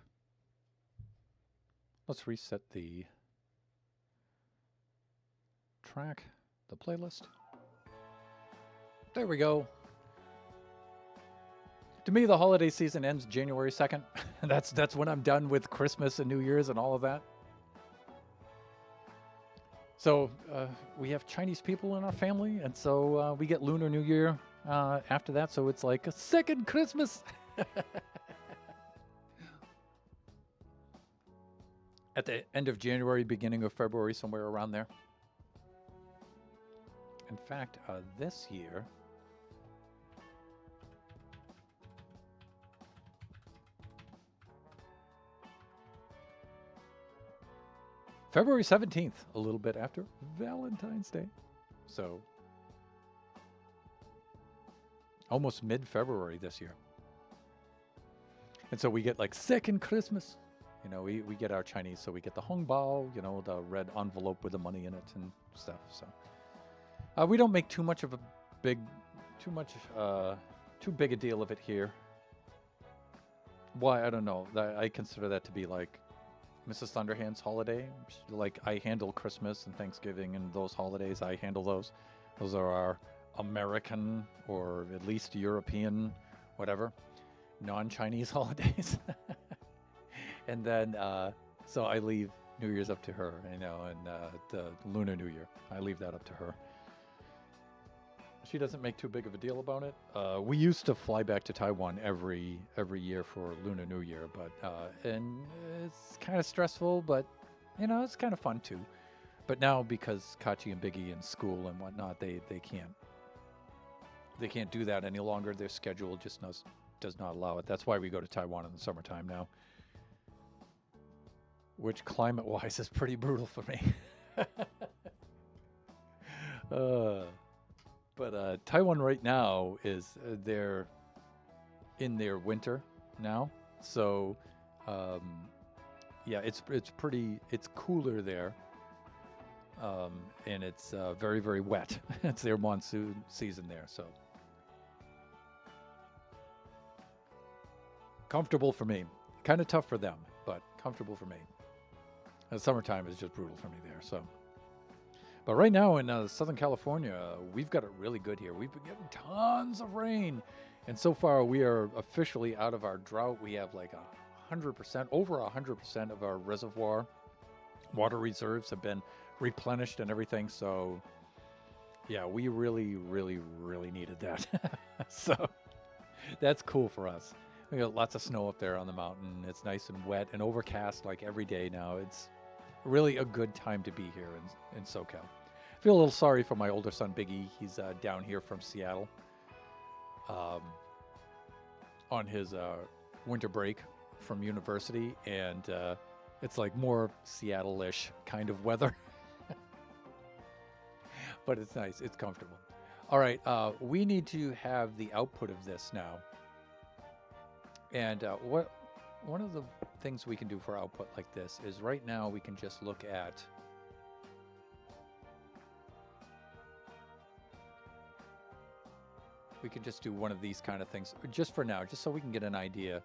Let's reset the track, the playlist. There we go. To me, the holiday season ends January 2nd. That's when I'm done with Christmas and New Year's and all of that. So we have Chinese people in our family, and so we get Lunar New Year after that. So it's like a second Christmas. At the end of January, beginning of February, somewhere around there. In fact, this year, February 17th, a little bit after Valentine's Day. So almost mid-February this year. And so we get like second Christmas. You know, we get our Chinese, so we get the hongbao, you know, the red envelope with the money in it and stuff. So we don't make too big a deal of it here. Why? I don't know. I consider that to be like Mrs. Thunderhand's holiday. Like I handle Christmas and Thanksgiving and those holidays. I handle those. Those are our American or at least European, whatever, non-Chinese holidays. And then, so I leave New Year's up to her, you know, and the Lunar New Year, I leave that up to her. She doesn't make too big of a deal about it. We used to fly back to Taiwan every year for Lunar New Year, but and it's kind of stressful, but you know, it's kind of fun too. But now because Kachi and Biggie in school and whatnot, they can't do that any longer. Their schedule just does not allow it. That's why we go to Taiwan in the summertime now. Which climate-wise is pretty brutal for me. But Taiwan right now is they're in their winter now, so yeah, it's cooler there, and it's very, very wet. It's their monsoon season there, so comfortable for me. Kind of tough for them, but comfortable for me. The summertime is just brutal for me there. So, but right now in Southern California, we've got it really good here. We've been getting tons of rain, and so far we are officially out of our drought. We have like 100%, over 100% of our reservoir water reserves have been replenished and everything. So, yeah, we really, really, really needed that. So, that's cool for us. We got lots of snow up there on the mountain. It's nice and wet and overcast like every day now. It's really a good time to be here in SoCal. I feel a little sorry for my older son, Biggie. He's down here from Seattle on his winter break from university, and it's like more Seattle-ish kind of weather. But it's nice. It's comfortable. All right. We need to have the output of this now. And one of the things we can do for output like this is right now we can just look at we can just do one of these kind of things just for now, just so we can get an idea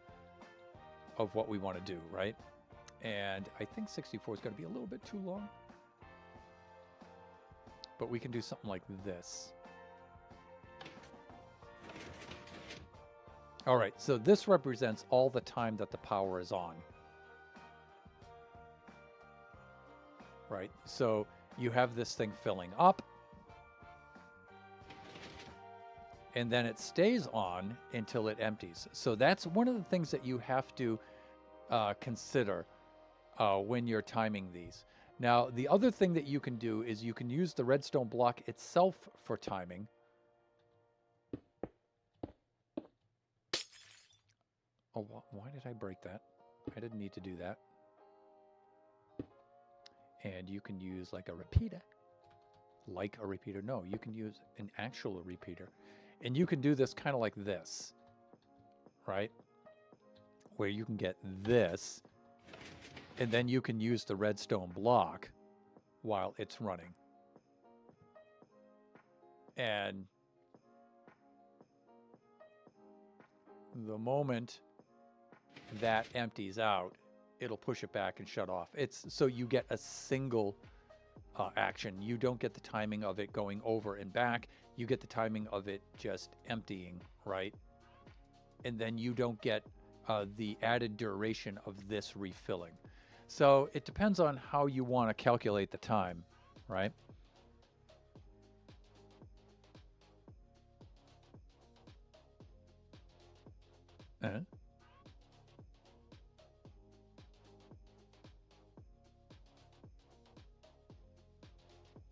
of what we want to do, right? And I think 64 is going to be a little bit too long, but we can do something like this. All right, so this represents all the time that the power is on. Right, so you have this thing filling up, and then it stays on until it empties. So that's one of the things that you have to consider when you're timing these. Now, the other thing that you can do is you can use the redstone block itself for timing. Oh, why did I break that? I didn't need to do that. And you can use like a repeater. Like a repeater. No, you can use an actual repeater. And you can do this kind of like this. Right? Where you can get this. And then you can use the redstone block while it's running. And the moment that empties out, it'll push it back and shut off. It's so you get a single action. You don't get the timing of it going over and back. You get the timing of it just emptying, right? And then you don't get the added duration of this refilling. So it depends on how you want to calculate the time, right? Uh-huh.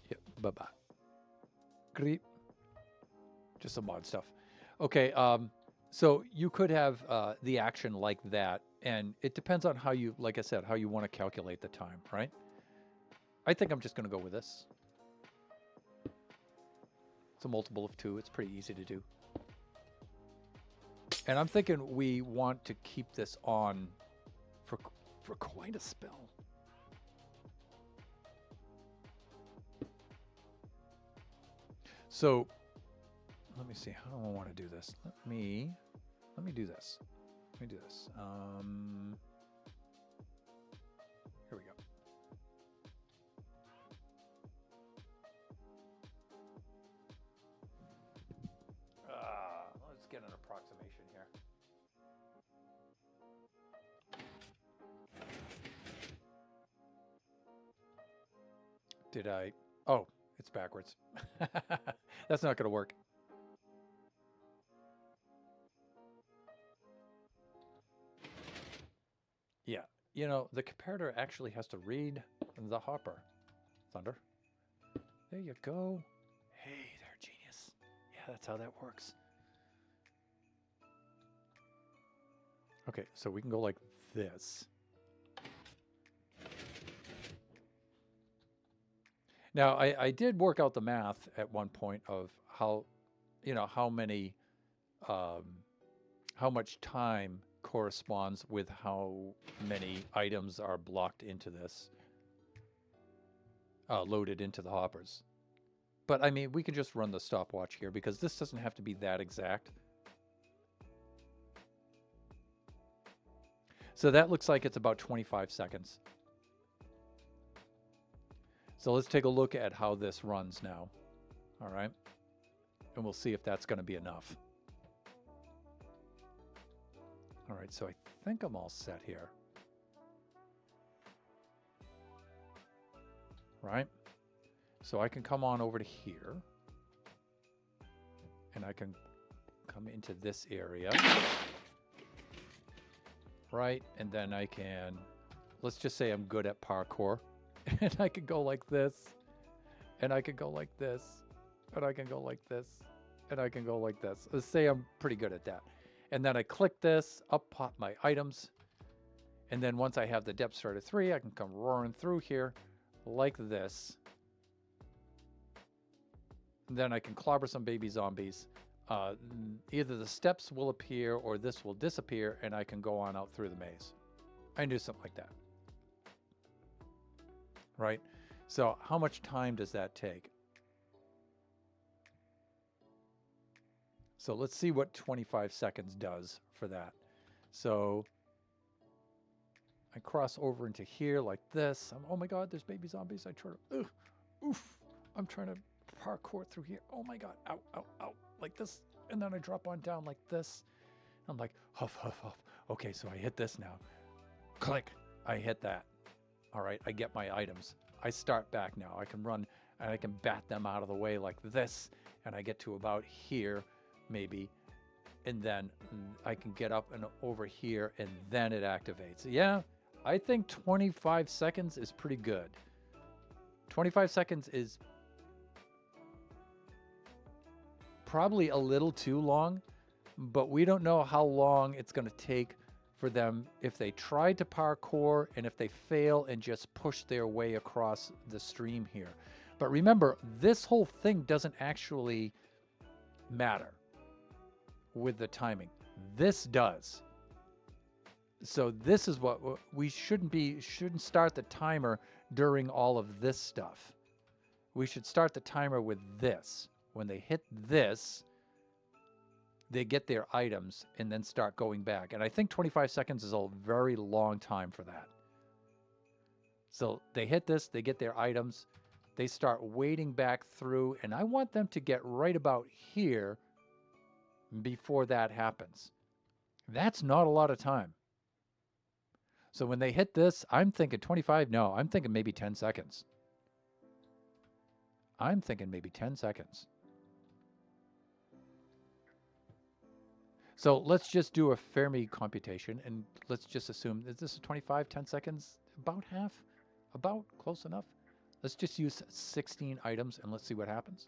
Yep, bye-bye. Great. Just some mod stuff. Okay, so you could have the action like that, and it depends on how you, like I said, how you want to calculate the time, right? I think I'm just going to go with this. It's a multiple of 2. It's pretty easy to do. And I'm thinking we want to keep this on for quite a spell. So let me see. How do I want to do this? Let me do this. Let me do this. Here we go. Let's get an approximation here. Did I? Oh, it's backwards. That's not going to work. Yeah, you know, the comparator actually has to read the hopper. Thunder. There you go. Hey there, genius. Yeah, that's how that works. Okay, so we can go like this. Now, I did work out the math at one point of how, you know, how many, how much time corresponds with how many items are blocked into this, loaded into the hoppers. But I mean, we can just run the stopwatch here because this doesn't have to be that exact. So that looks like it's about 25 seconds. So let's take a look at how this runs now. All right. And we'll see if that's going to be enough. All right, so I think I'm all set here. Right? So I can come on over to here. And I can come into this area. Right? And then I can, let's just say I'm good at parkour. And I could go like this. And I could go like this. And I can go like this. And I can go like this. Let's say I'm pretty good at that. And then I click this, up pop my items. And then once I have the depth start at 3, I can come roaring through here like this. And then I can clobber some baby zombies. Either the steps will appear or this will disappear and I can go on out through the maze. I can do something like that. Right? So how much time does that take? So let's see what 25 seconds does for that. So I cross over into here like this. Oh my God, there's baby zombies. I try to, oof. I'm trying to parkour through here. Oh my God, ow, ow, ow, like this. And then I drop on down like this. I'm like, huff, huff, huff. Okay, so I hit this now. Click, I hit that. All right, I get my items. I start back now. I can run and I can bat them out of the way like this. And I get to about here, maybe. And then I can get up and over here and then it activates. Yeah, I think 25 seconds is pretty good. 25 seconds is probably a little too long, but we don't know how long it's going to take for them if they try to parkour and if they fail and just push their way across the stream here. But remember, this whole thing doesn't actually matter with the timing. This does. So this is what we shouldn't start the timer during all of this stuff. We should start the timer with this. When they hit this, they get their items and then start going back. And I think 25 seconds is a very long time for that. So they hit this, they get their items, they start wading back through, and I want them to get right about here before that happens. That's not a lot of time. So when they hit this, I'm thinking 25. No, I'm thinking maybe 10 seconds. I'm thinking maybe 10 seconds. So let's just do a Fermi computation, and let's just assume, is this a 25, 10 seconds? About half? About close enough? Let's just use 16 items, and let's see what happens.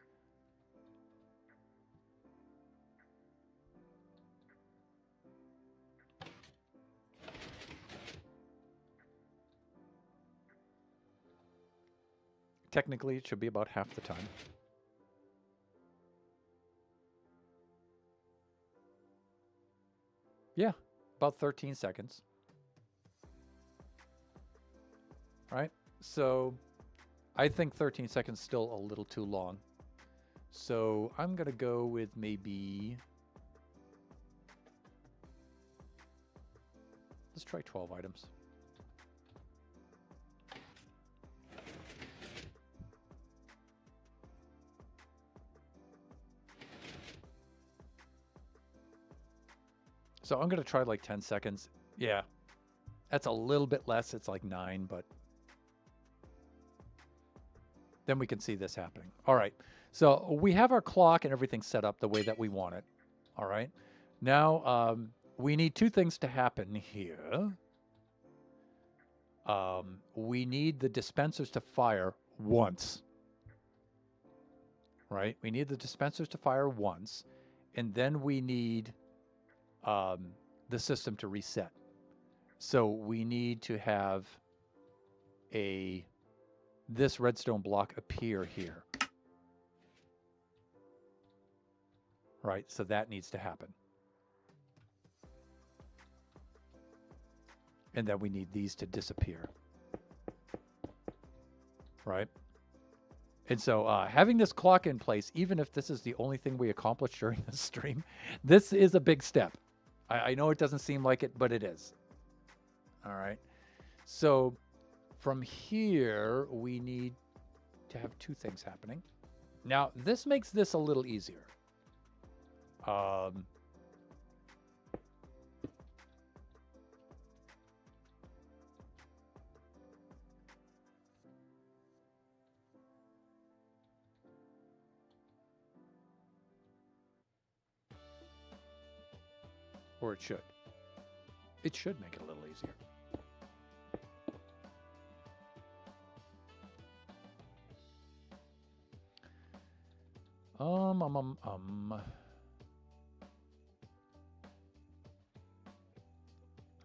Technically, it should be about half the time. Yeah, about 13 seconds. Right? So I think 13 seconds is still a little too long. So I'm going to go with maybe... Let's try 12 items. So I'm going to try like 10 seconds. Yeah. That's a little bit less. It's like 9, but then we can see this happening. All right. So we have our clock and everything set up the way that we want it. All right. Now we need 2 things to happen here. We need the dispensers to fire once. Right? We need the dispensers to fire once. And then we need the system to reset. So we need to have this redstone block appear here. Right, so that needs to happen. And then we need these to disappear. Right? And so having this clock in place, even if this is the only thing we accomplish during this stream, this is a big step. I know it doesn't seem like it, but it is. All right. So from here, we need to have 2 things happening. Now, this makes this a little easier. Or it should. It should make it a little easier.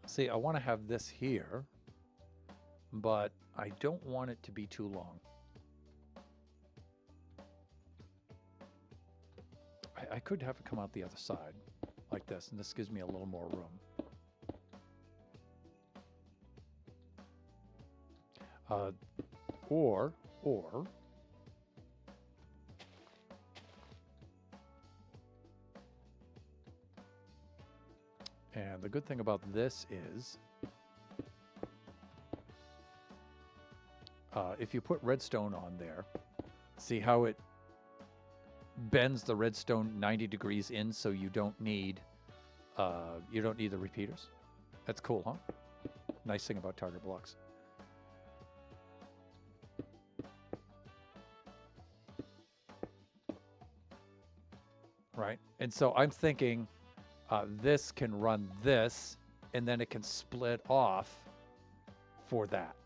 See, I want to have this here, but I don't want it to be too long. I could have it come out the other side like this, and this gives me a little more room. Or and the good thing about this is if you put redstone on there, see how it bends the redstone 90 degrees in, so you don't need the repeaters. That's cool, huh? Nice thing about target blocks. Right? And so I'm thinking this can run this, and then it can split off for that.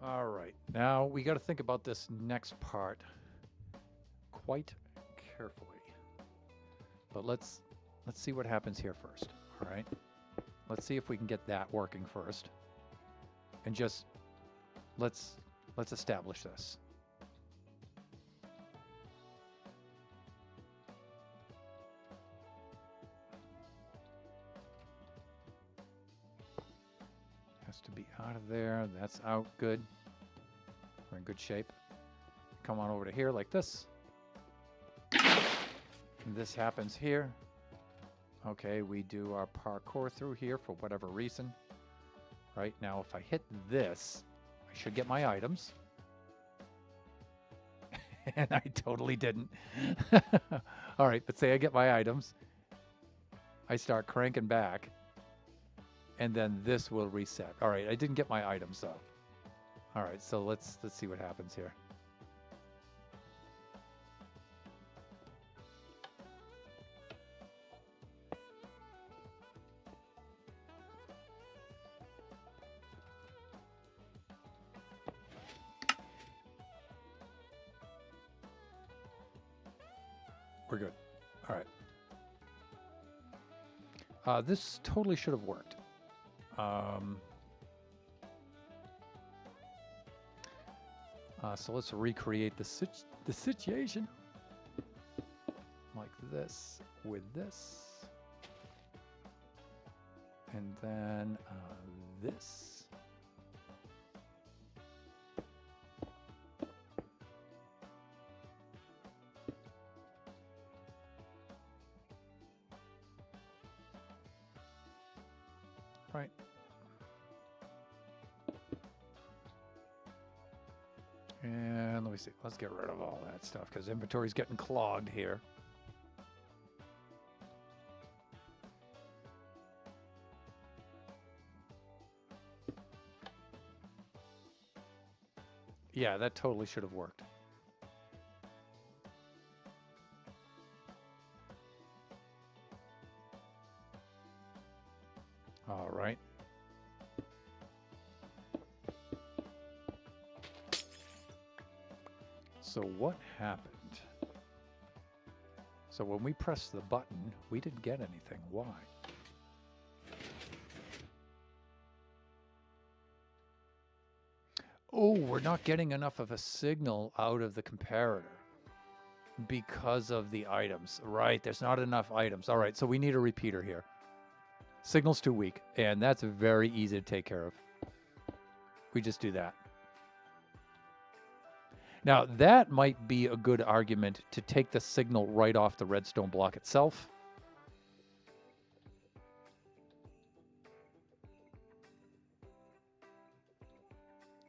All right, now we got to think about this next part quite carefully. But let's see what happens here first. All right, let's see if we can get that working first, and just let's establish this. Has to be out of there. That's out. Good. We're in good shape. Come on over to here like this. This happens here. Okay, we do our parkour through here for whatever reason. Right now, if I hit this, I should get my items. And I totally didn't. All right, but say I get my items. I start cranking back. And then this will reset. All right, I didn't get my items though. All right, so let's see what happens here. We're good. All right. This totally should have worked. So let's recreate the situation like this with this, and then this. Right. And let me see. Let's get rid of all that stuff because inventory's getting clogged here. Yeah, that totally should have worked. All right. So what happened? So when we pressed the button, we didn't get anything. Why? Oh, we're not getting enough of a signal out of the comparator because of the items. Right, there's not enough items. All right, so we need a repeater here. Signal's too weak, and that's very easy to take care of. We just do that. Now, that might be a good argument to take the signal right off the redstone block itself.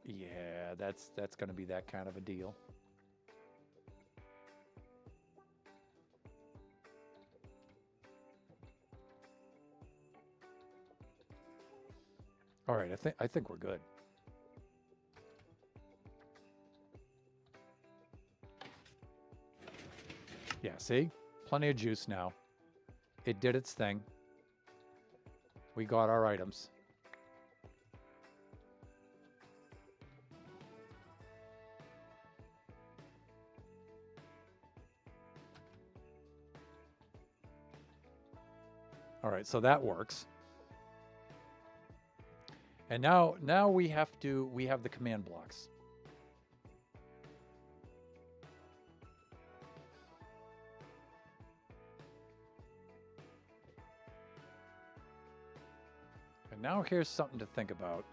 Yeah, that's going to be that kind of a deal. All right, I think we're good. Yeah, see? Plenty of juice now. It did its thing. We got our items. All right, so that works. And now we have the command blocks. And now here's something to think about.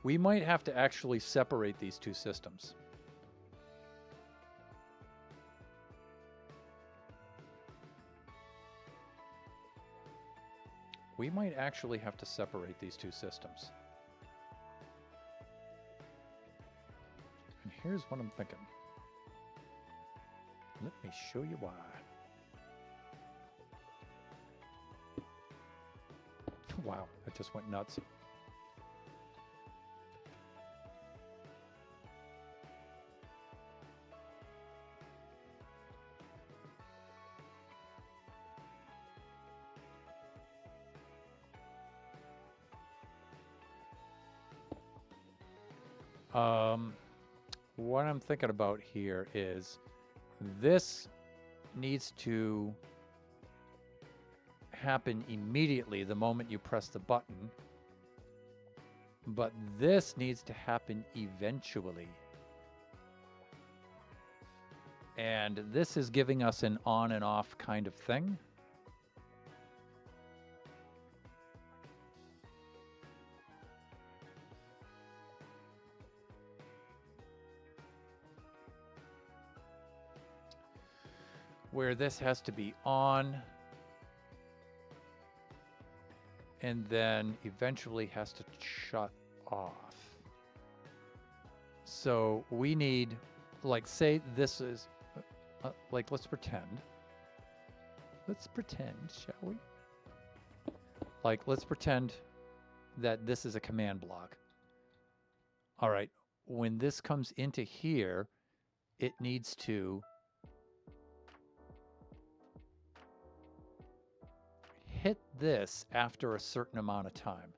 We might have to actually separate these two systems. We might actually have to separate these two systems. And here's what I'm thinking. Let me show you why. Wow, that just went nuts. What I'm thinking about here is this needs to happen immediately the moment you press the button, but this needs to happen eventually. And this is giving us an on and off kind of thing. Where this has to be on and then eventually has to shut off. So we need, like, say this is, like, let's pretend, shall we? Like, let's pretend that this is a command block. All right, when this comes into here, it needs to hit this after a certain amount of time.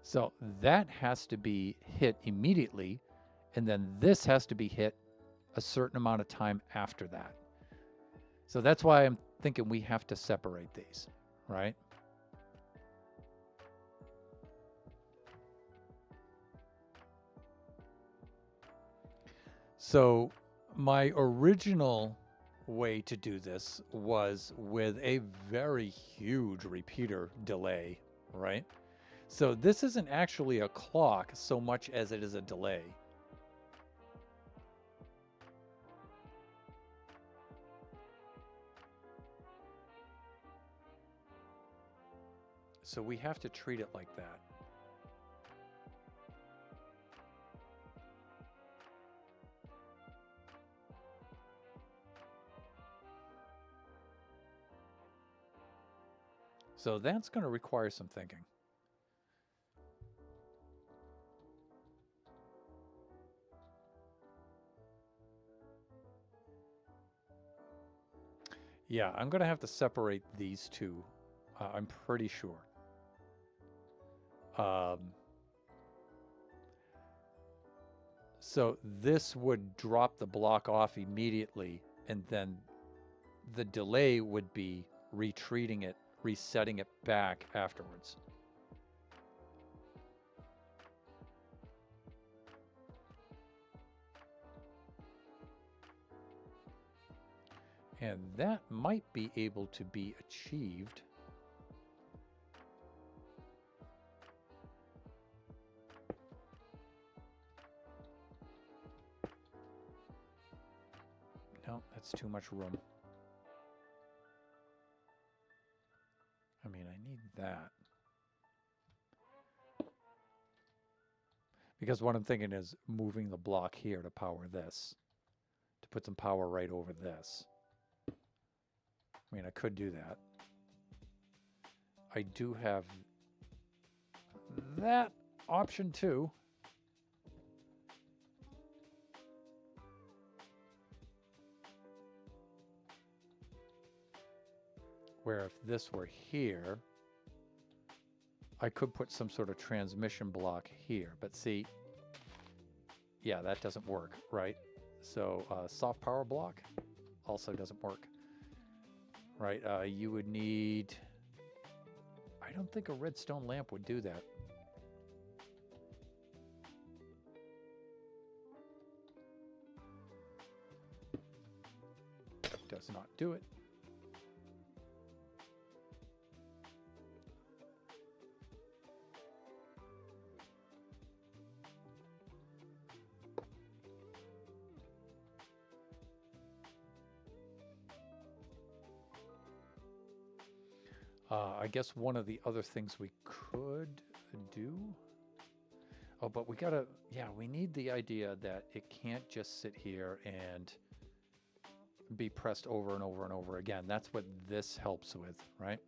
So that has to be hit immediately, and then this has to be hit a certain amount of time after that. So that's why I'm thinking we have to separate these, right? So my original way to do this was with a very huge repeater delay, right? So this isn't actually a clock so much as it is a delay. So we have to treat it like that. So that's going to require some thinking. Yeah, I'm going to have to separate these two. I'm pretty sure. So this would drop the block off immediately, and then the delay would be retreating it, resetting it back afterwards. And that might be able to be achieved no, that's too much room. I mean, I need that. Because what I'm thinking is moving the block here to power this, to put some power right over this. I mean, I could do that. I do have that option too. Where if this were here, I could put some sort of transmission block here. But see, yeah, that doesn't work, right? So soft power block also doesn't work. Right, you would need, I don't think a redstone lamp would do that. Does not do it. I guess one of the other things we could do. Oh, but we gotta, yeah, we need the idea that it can't just sit here and be pressed over and over and over again. That's what this helps with, right?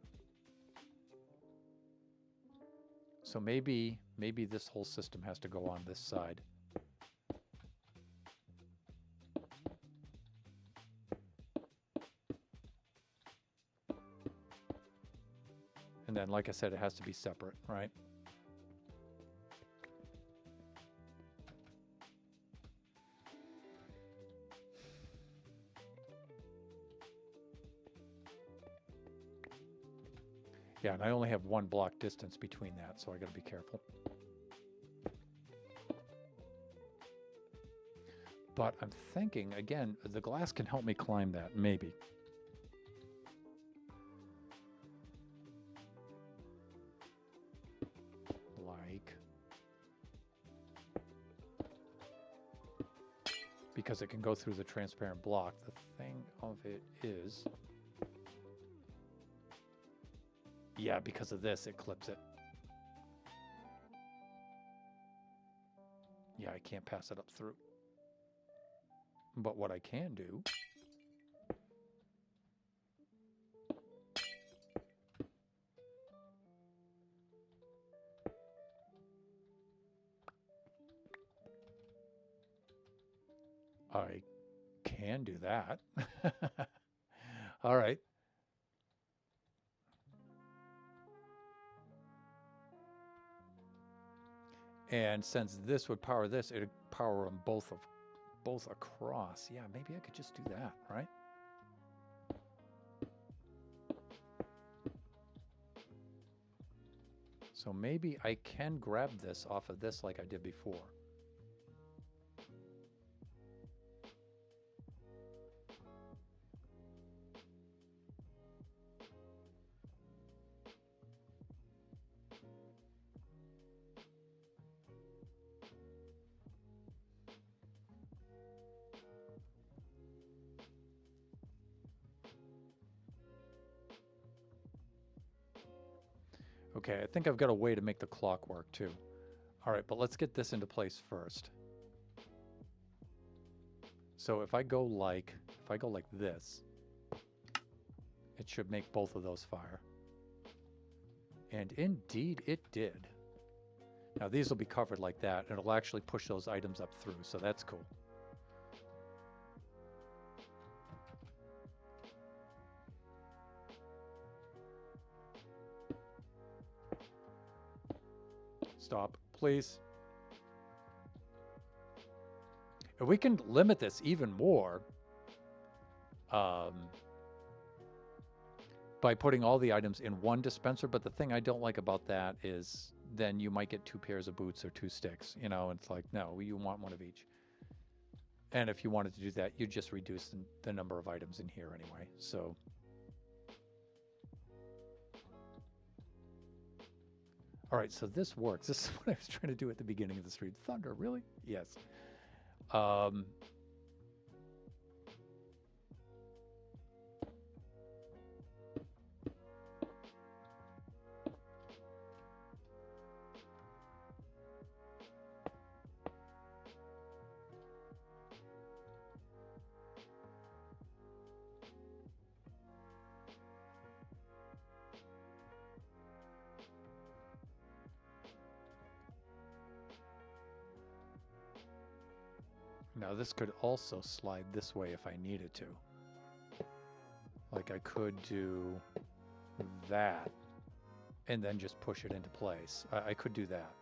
So maybe this whole system has to go on this side. And then, like I said, it has to be separate, right? Yeah, and I only have 1 block distance between that, so I got to be careful. But I'm thinking, again, the glass can help me climb that, maybe. Like... because it can go through the transparent block. The thing of it is... yeah, because of this, it clips it. Yeah, I can't pass it up through. But what I can do... I can do that. All right. And since this would power this, it would power them both across. Yeah, maybe I could just do that, right? So maybe I can grab this off of this like I did before. Okay, I think I've got a way to make the clock work too. All right, but let's get this into place first. So if I go like this, it should make both of those fire. And indeed it did. Now these will be covered like that, and it'll actually push those items up through, so that's cool. Stop, please. And we can limit this even more by putting all the items in one dispenser, but the thing I don't like about that is then you might get 2 pairs of boots or 2 sticks, you know, it's like, no, you want one of each. And if you wanted to do that, you just reduce the number of items in here anyway, so... All right, so this works. This is what I was trying to do at the beginning of the stream. Thunder, really? Yes. Now this could also slide this way if I needed to. Like I could do that and then just push it into place. I could do that.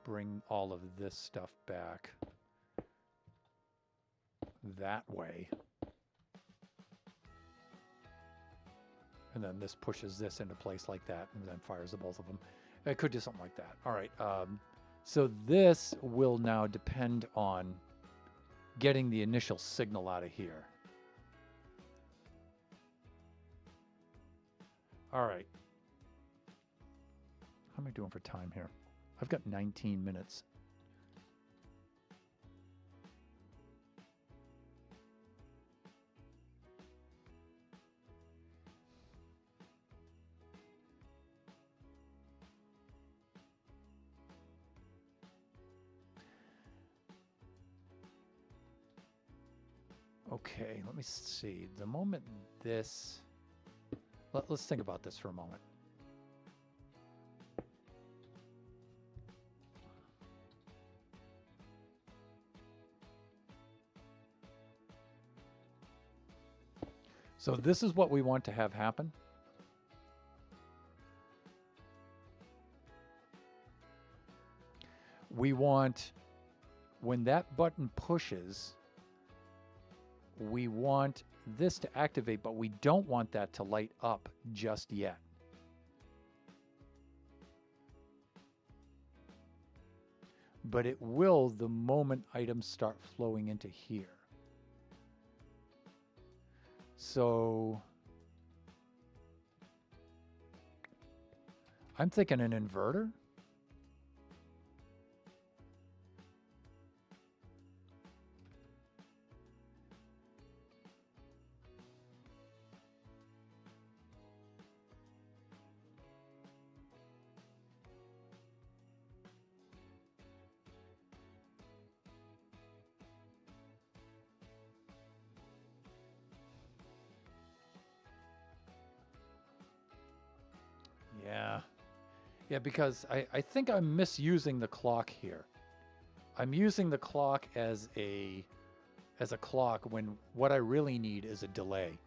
Bring all of this stuff back that way. And then this pushes this into place like that and then fires the both of them. I could do something like that. All right. So this will now depend on getting the initial signal out of here. All right. How am I doing for time here? I've got 19 minutes. Okay, let me see. The moment this... Let's think about this for a moment. So this is what we want to have happen. We want, when that button pushes, we want this to activate, but we don't want that to light up just yet. But it will the moment items start flowing into here. So I'm thinking an inverter. Yeah. Yeah, because I think I'm misusing the clock here. I'm using the clock as a clock when what I really need is a delay.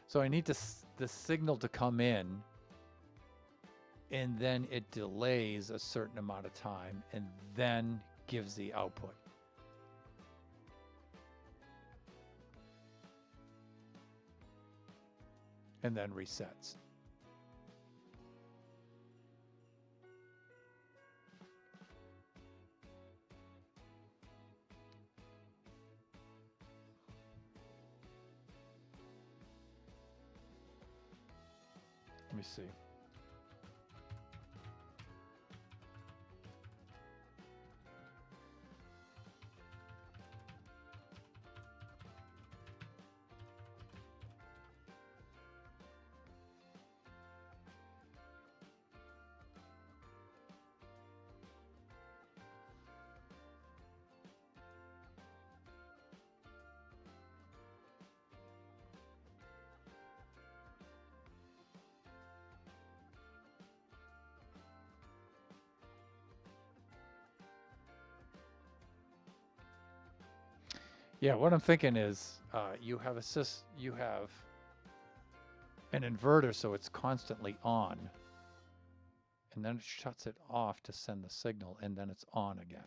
So I need the signal to come in, and then it delays a certain amount of time and then gives the output. And then resets. Let me see. Yeah, what I'm thinking is you have an inverter, so it's constantly on, and then it shuts it off to send the signal, and then it's on again.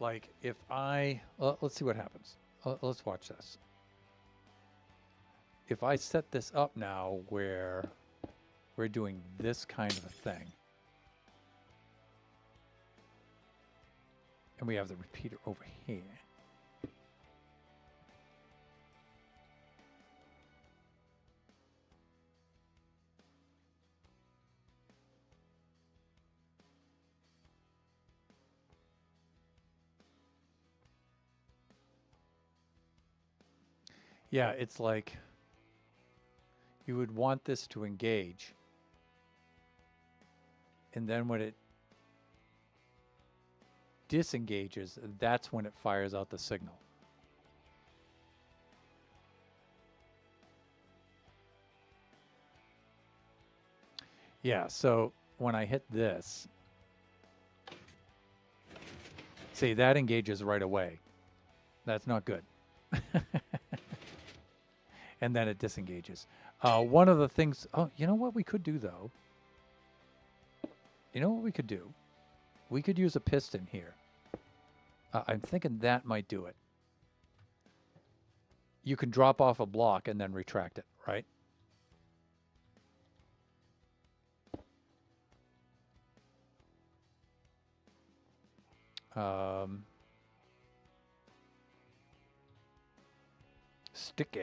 Like if let's see what happens. Let's watch this. If I set this up now where we're doing this kind of a thing, and we have the repeater over here. Yeah, it's like you would want this to engage. And then when it disengages, that's when it fires out the signal. Yeah, so when I hit this, see, that engages right away. That's not good. And then it disengages. One of the things, oh, you know what we could do though? You know what we could do? We could use a piston here. I'm thinking that might do it. You can drop off a block and then retract it, right? Sticky.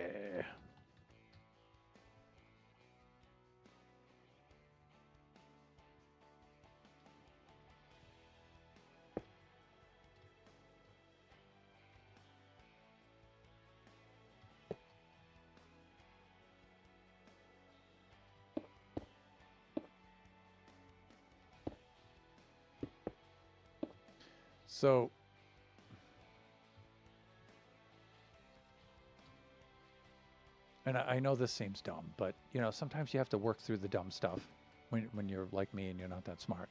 So and I know this seems dumb, but you know, sometimes you have to work through the dumb stuff when you're like me and you're not that smart.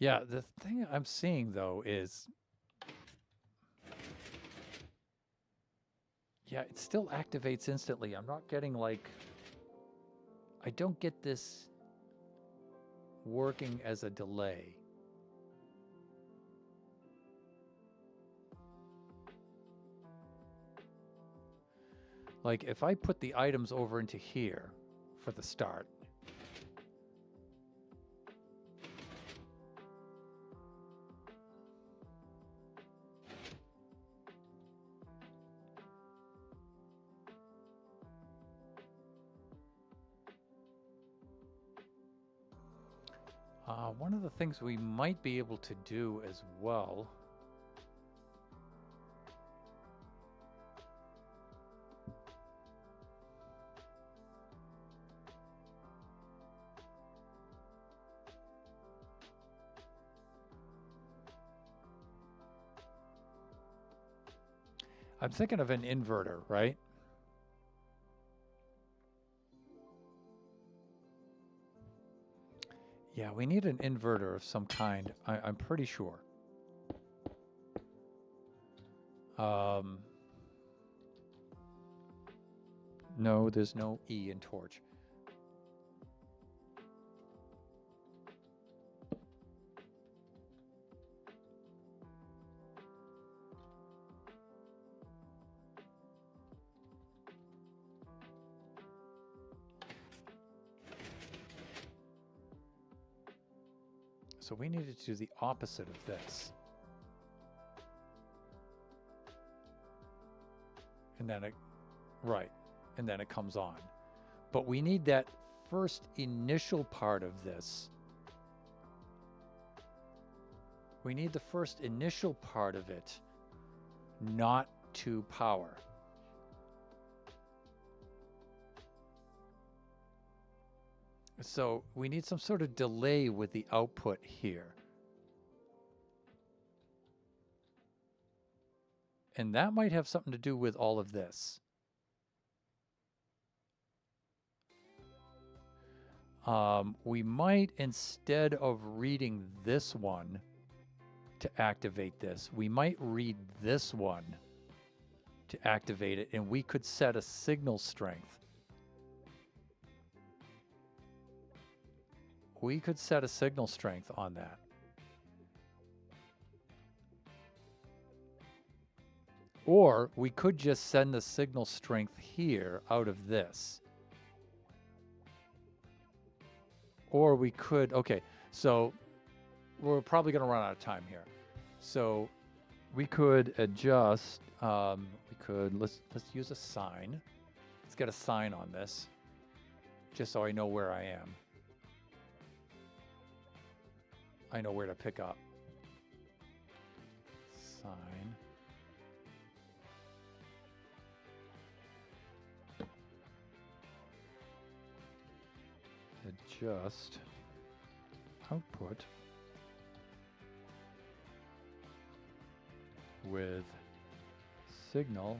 Yeah, the thing I'm seeing though is, yeah, it still activates instantly. I'm not getting like, I don't get this working as a delay. Like if I put the items over into here for the start, one of the things we might be able to do as well. I'm thinking of an inverter, right? Yeah, we need an inverter of some kind. I'm pretty sure. No, there's no E in torch. So we needed to do the opposite of this. And then it, right, and then it comes on. But we need that first initial part of this. We need the first initial part of it not to power. So we need some sort of delay with the output here. And that might have something to do with all of this. We might, instead of reading this one to activate this, we might read this one to activate it, and we could set a signal strength. We could set a signal strength on that. Or we could just send the signal strength here out of this. Or we could, okay, so we're probably going to run out of time here. So we could adjust, let's use a sign. Let's get a sign on this, just so I know where I am. I know where to pick up. Sign. Adjust output with signal.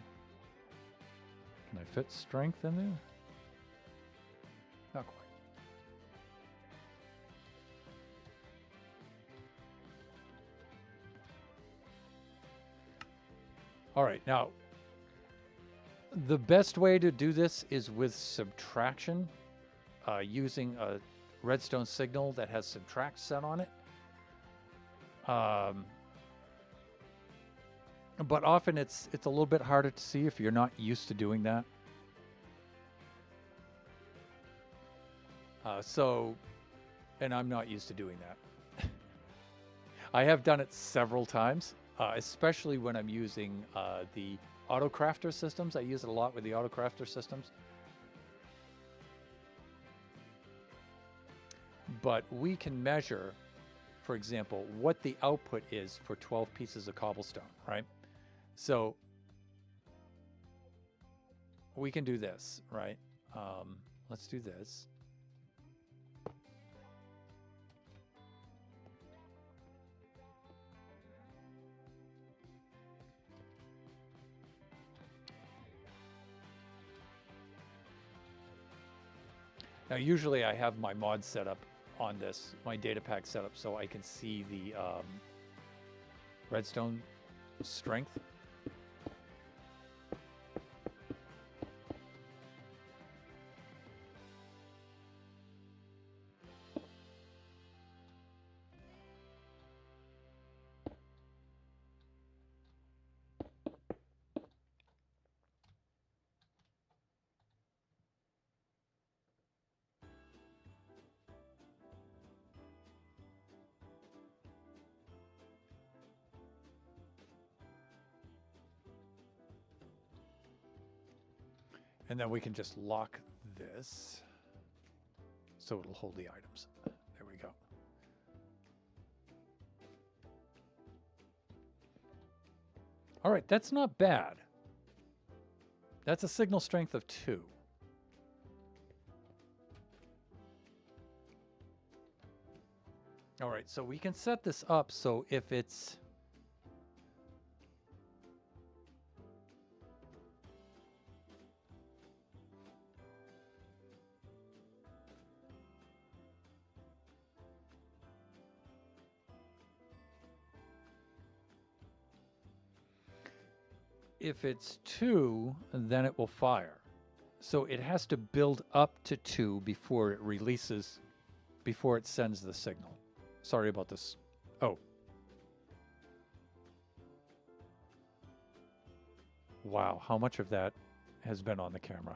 Can I fit strength in there? Not quite. All right, now the best way to do this is with subtraction, using a redstone signal that has subtract set on it. But often it's a little bit harder to see if you're not used to doing that. And I'm not used to doing that. I have done it several times, especially when I'm using the AutoCrafter systems. I use it a lot with the AutoCrafter systems. But we can measure, for example, what the output is for 12 pieces of cobblestone, right? So we can do this, right? Let's do this. Now, usually I have my mod set up on this, my data pack setup, so I can see the redstone strength. And then we can just lock this so it'll hold the items. There we go. All right, that's not bad. That's a signal strength of 2. All right, so we can set this up so if it's if it's 2, then it will fire. So it has to build up to 2 before it releases, before it sends the signal. Sorry about this. Oh. Wow, how much of that has been on the camera?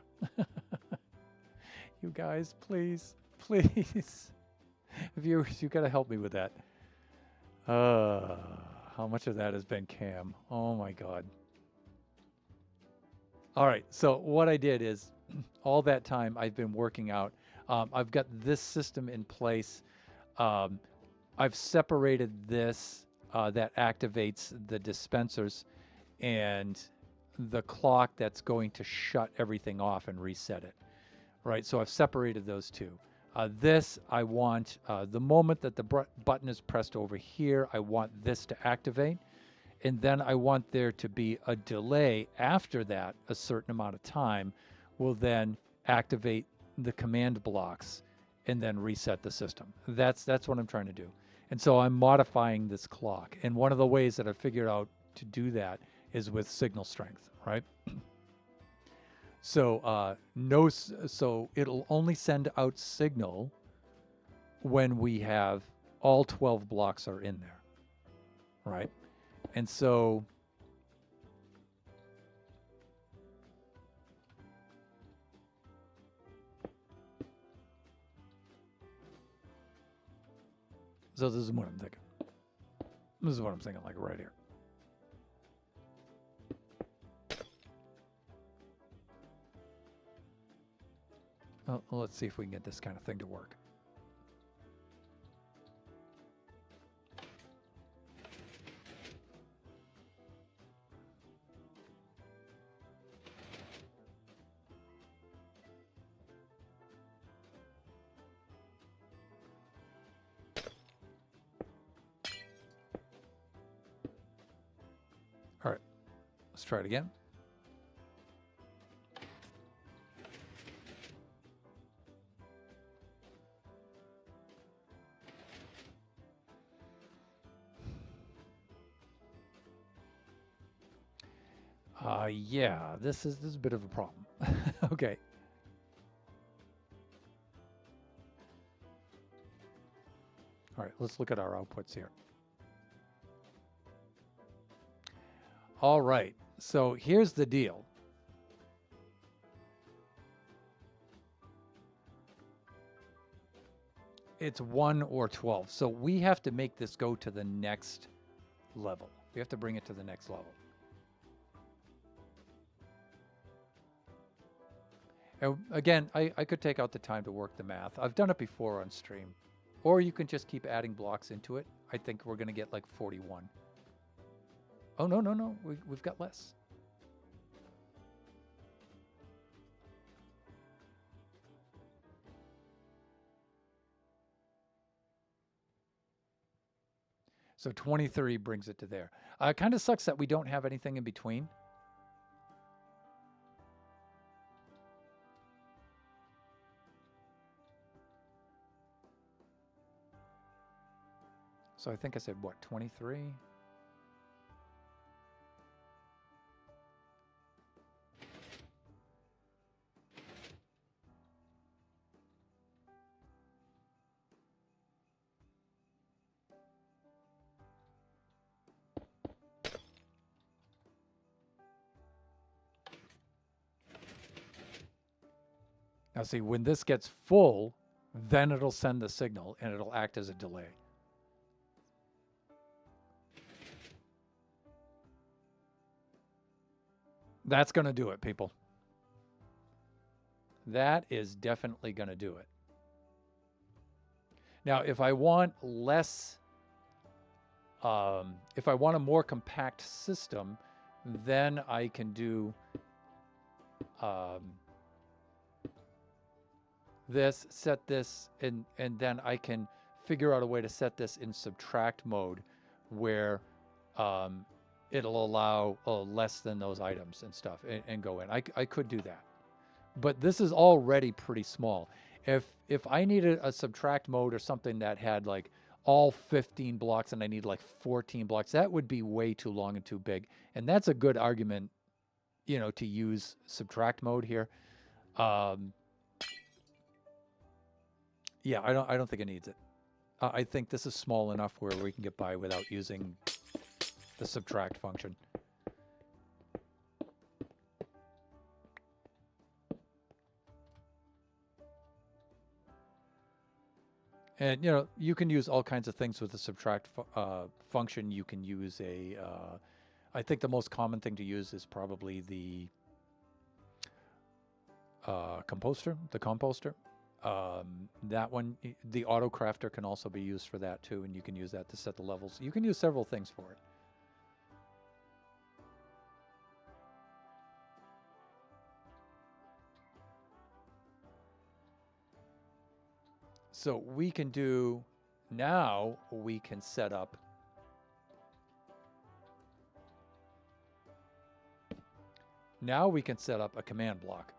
You guys, please, please. Viewers, you gotta help me with that. How much of that has been cam? Oh my God. All right, so what I did is all that time I've been working out. I've got this system in place. I've separated this that activates the dispensers and the clock that's going to shut everything off and reset it. Right, so I've separated those two. This, I want, the moment that the button is pressed over here, I want this to activate. And then I want there to be a delay after that, a certain amount of time, will then activate the command blocks and then reset the system. That's what I'm trying to do. And so I'm modifying this clock. And one of the ways that I figured out to do that is with signal strength, right? So so it'll only send out signal when we have all 12 blocks are in there, right? And so this is what I'm thinking. This is what I'm thinking, like right here. Well, let's see if we can get this kind of thing to work. All right, let's try it again. Yeah, this is a bit of a problem. Okay. All right, let's look at our outputs here. All right, so here's the deal. It's 1 or 12. So we have to make this go to the next level. We have to bring it to the next level. And again, I could take out the time to work the math. I've done it before on stream. Or you can just keep adding blocks into it. I think we're going to get like 41. Oh, no. We've got less. So 23 brings it to there. It kind of sucks that we don't have anything in between. So I think I said, what, 23? Now see, when this gets full, then it'll send the signal and it'll act as a delay. That's going to do it, people. That is definitely going to do it. Now, if I want less, if I want a more compact system, then I can do this, set this, and then I can figure out a way to set this in subtract mode where it'll allow less than those items and stuff and go in. I could do that. But this is already pretty small. If I needed a subtract mode or something that had like all 15 blocks and I need like 14 blocks, that would be way too long and too big. And that's a good argument, you know, to use subtract mode here. Yeah, I don't think it needs it. I think this is small enough where we can get by without using the subtract function. And, you know, you can use all kinds of things with the subtract function. You can use a, I think the most common thing to use is probably the composter, that one, the auto crafter can also be used for that too. And you can use that to set the levels. You can use several things for it. So we can do, now we can set up a command block.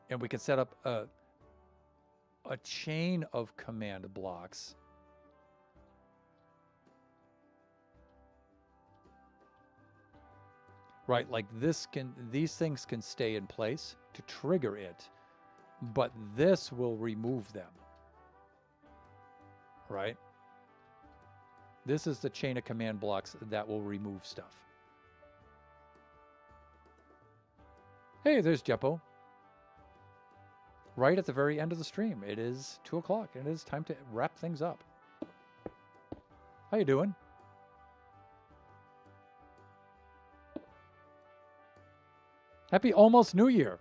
And we can set up a chain of command blocks. Right, like these things can stay in place to trigger it. But this will remove them, right? This is the chain of command blocks that will remove stuff. Hey, there's Jeppo. Right at the very end of the stream. It is 2 o'clock and it is time to wrap things up. How you doing? Happy almost New Year.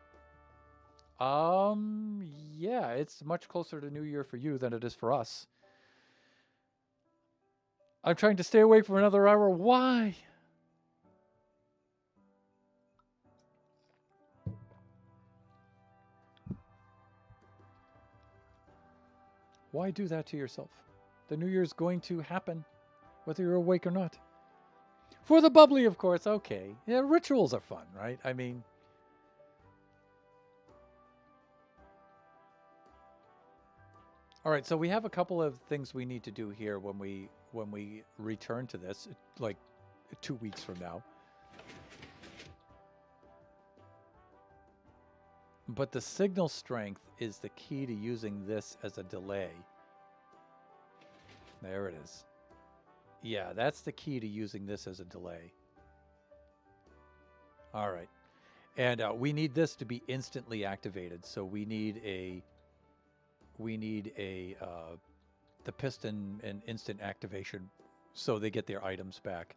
Yeah, it's much closer to New Year for you than it is for us. I'm trying to stay awake for another hour. Why? Why do that to yourself? The New Year's going to happen, whether you're awake or not. For the bubbly, of course. Okay. Yeah, rituals are fun, right? I mean, all right, so we have a couple of things we need to do here when we return to this, like 2 weeks from now. But the signal strength is the key to using this as a delay. There it is. Yeah, that's the key to using this as a delay. All right. And we need this to be instantly activated. So we need the piston and instant activation so they get their items back.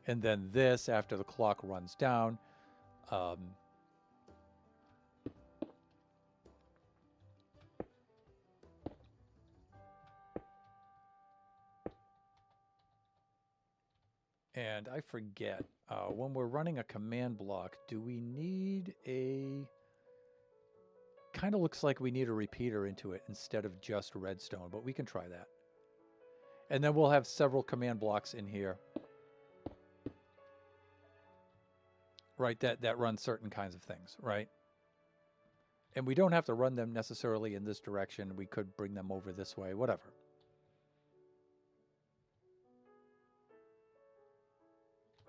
And then this, after the clock runs down, and I forget, when we're running a command block, do we need a... Kind of looks like we need a repeater into it instead of just redstone, but we can try that. And then we'll have several command blocks in here. Right, that run certain kinds of things, right? And we don't have to run them necessarily in this direction. We could bring them over this way, whatever.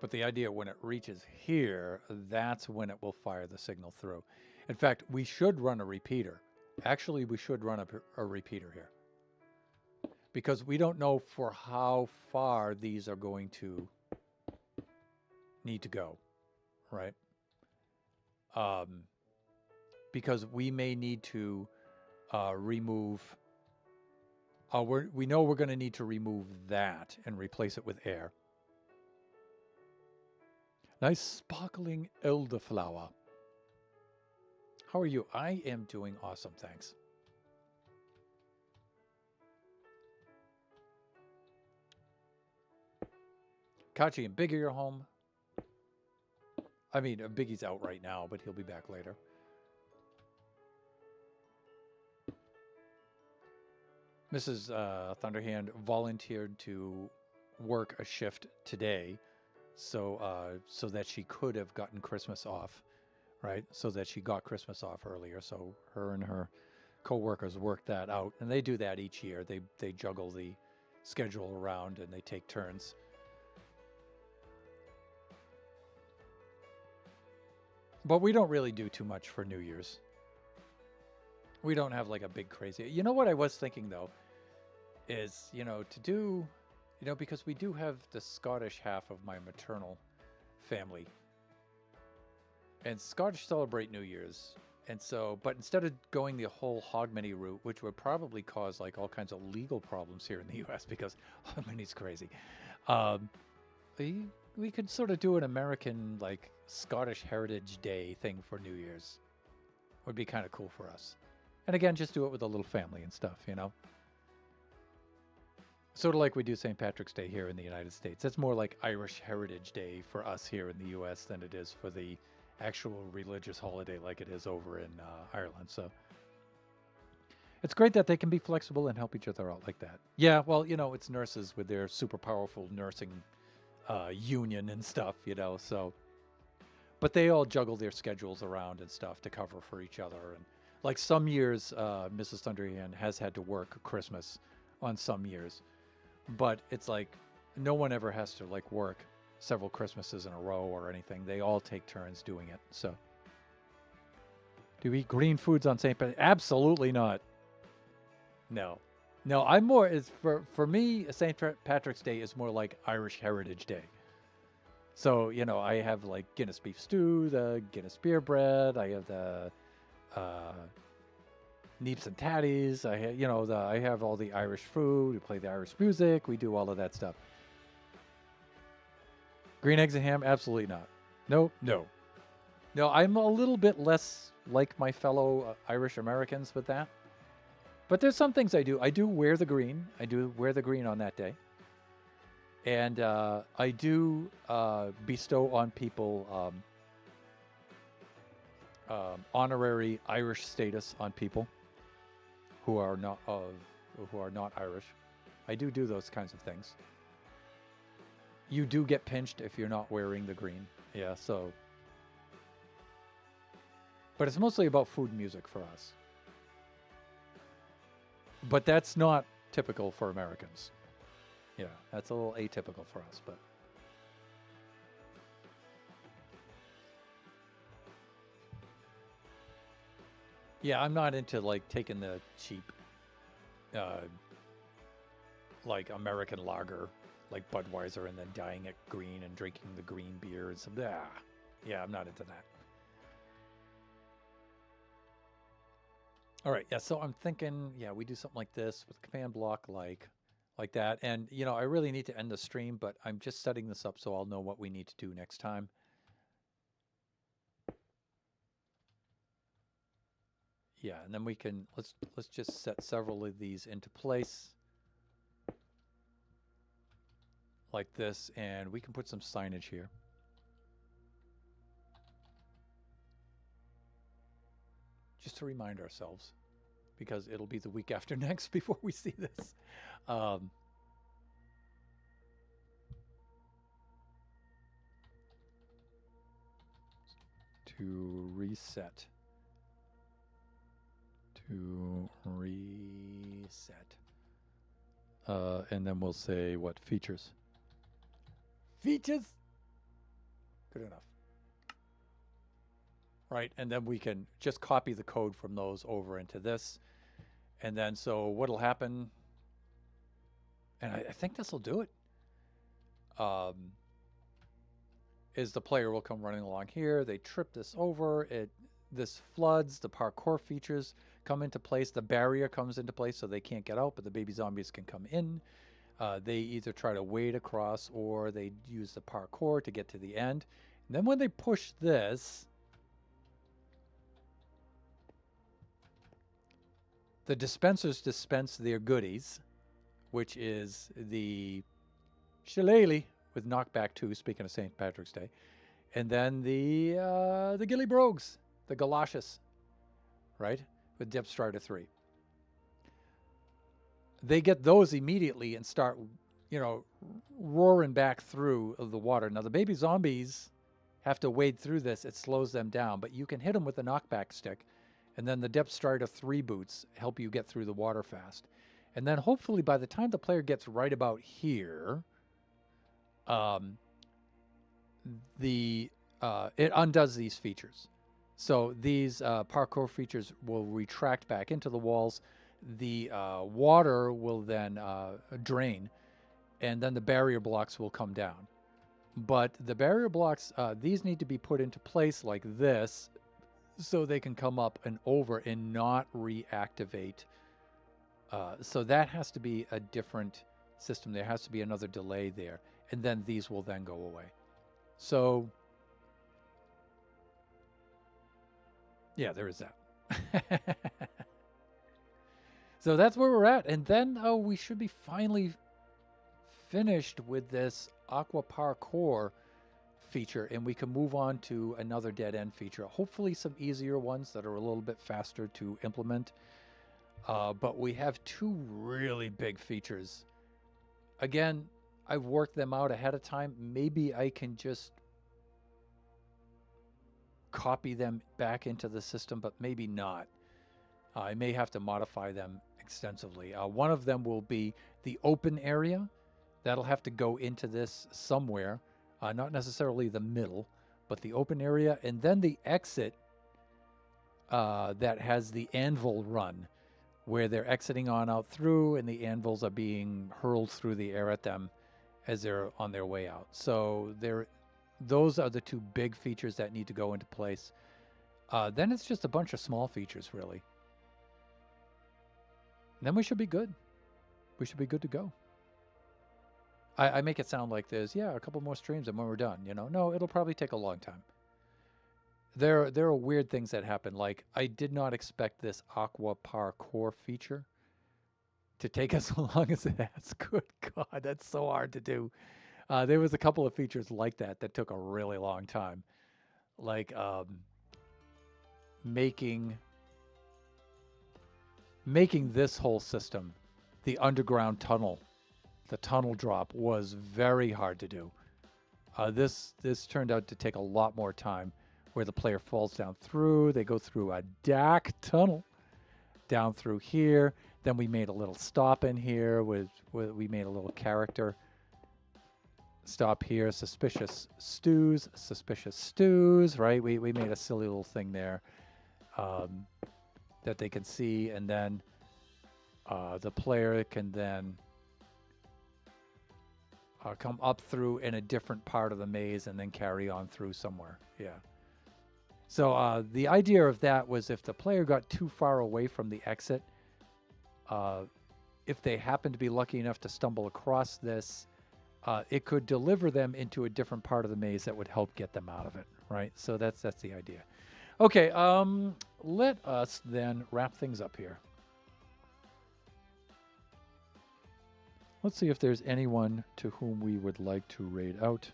But the idea when it reaches here, that's when it will fire the signal through. In fact, we should run a repeater. Actually, we should run a repeater here. Because we don't know for how far these are going to need to go, right? Because we may need to remove... we know we're going to need to remove that and replace it with air. Nice sparkling elderflower. How are you? I am doing awesome, thanks. Kachi and Biggie are home. I mean, Biggie's out right now, but he'll be back later. Mrs. Thunderhand volunteered to work a shift today, so that she could have gotten Christmas off, right? So that she got Christmas off earlier. So her and her co-workers worked that out, and they do that each year. They juggle the schedule around and they take turns. But we don't really do too much for New Year's. We don't have like a big crazy... You know what I was thinking though? Is, to do... because we do have the Scottish half of my maternal family. And Scottish celebrate New Year's. And so, but instead of going the whole Hogmanay route, which would probably cause like all kinds of legal problems here in the US because Hogmanay's crazy. We could sort of do an American, like, Scottish Heritage Day thing for New Year's. Would be kind of cool for us. And again, just do it with a little family and stuff, Sort of like we do St. Patrick's Day here in the United States. It's more like Irish Heritage Day for us here in the U.S. than it is for the actual religious holiday like it is over in Ireland. So it's great that they can be flexible and help each other out like that. Yeah, well, it's nurses with their super powerful nursing union and stuff, so... But they all juggle their schedules around and stuff to cover for each other. And like some years, Mrs. Thunderhand has had to work Christmas on some years. But it's like no one ever has to like work several Christmases in a row or anything. They all take turns doing it. So, do we eat green foods on St. Patrick's? Absolutely not. No, I'm more for me. St. Patrick's Day is more like Irish Heritage Day. So I have like Guinness beef stew, the Guinness beer bread. I have the neeps and tatties. I have all the Irish food. We play the Irish music. We do all of that stuff. Green eggs and ham? Absolutely not. No. I'm a little bit less like my fellow Irish Americans with that. But there's some things I do. I do wear the green. I do wear the green on that day. And I do bestow on people honorary Irish status on people who are not Irish. I do those kinds of things. You do get pinched if you're not wearing the green. Yeah, so. But it's mostly about food and music for us. But that's not typical for Americans. Yeah, that's a little atypical for us, but. Yeah, I'm not into like taking the cheap, like American lager, like Budweiser, and then dyeing it green and drinking the green beer and some. Yeah, I'm not into that. All right, yeah. So I'm thinking, yeah, we do something like this with command block, like that. And I really need to end the stream, but I'm just setting this up so I'll know what we need to do next time. Yeah, and then we can let's just set several of these into place like this, and we can put some signage here. Just to remind ourselves, because it'll be the week after next before we see this. To reset. And then we'll say what features. Features. Good enough. Right, and then we can just copy the code from those over into this. And then so what'll happen, and I think this will do it, is the player will come running along here. They trip this over. This floods. The parkour features come into place. The barrier comes into place so they can't get out, but the baby zombies can come in. They either try to wade across or they use the parkour to get to the end. And then when they push this, the dispensers dispense their goodies, which is the shillelagh with knockback 2, speaking of St. Patrick's Day, and then the Gilly Brogues, the galoshes, right, with Depth Strider 3. They get those immediately and start, roaring back through the water. Now the baby zombies have to wade through this. It slows them down, but you can hit them with the knockback stick, and then the Depth Strider 3 boots help you get through the water fast. And then hopefully by the time the player gets right about here, it undoes these features. So these parkour features will retract back into the walls. The water will then drain, and then the barrier blocks will come down. But the barrier blocks, these need to be put into place like this so they can come up and over and not reactivate. So that has to be a different system. There has to be another delay there. And then these will then go away. So, yeah, there is that. So that's where we're at. And then we should be finally finished with this Aqua Parkour feature, and we can move on to another dead end feature. Hopefully some easier ones that are a little bit faster to implement. But we have two really big features. Again, I've worked them out ahead of time. Maybe I can just copy them back into the system, but maybe not. I may have to modify them extensively. One of them will be the open area. That'll have to go into this somewhere. Not necessarily the middle, but the open area. And then the exit that has the anvil run, where they're exiting on out through, and the anvils are being hurled through the air at them as they're on their way out. So those are the two big features that need to go into place. Then it's just a bunch of small features, really. And then we should be good. We should be good to go. I make it sound like there's, a couple more streams and when we're done, No, it'll probably take a long time. There are weird things that happen. Like, I did not expect this Aqua Parkour feature to take as long as it has. Good God, that's so hard to do. There was a couple of features like that took a really long time. Like making this whole system, the underground tunnel, the tunnel drop, was very hard to do. This turned out to take a lot more time, where the player falls down through. They go through a dark tunnel down through here. Then we made a little stop in here we made a little character stop here. Suspicious stews, right? We made a silly little thing there that they can see, and then the player can then come up through in a different part of the maze and then carry on through somewhere. Yeah. So the idea of that was if the player got too far away from the exit, if they happened to be lucky enough to stumble across this, it could deliver them into a different part of the maze that would help get them out of it, right? So that's the idea. Okay, let us then wrap things up here. Let's see if there's anyone to whom we would like to raid out.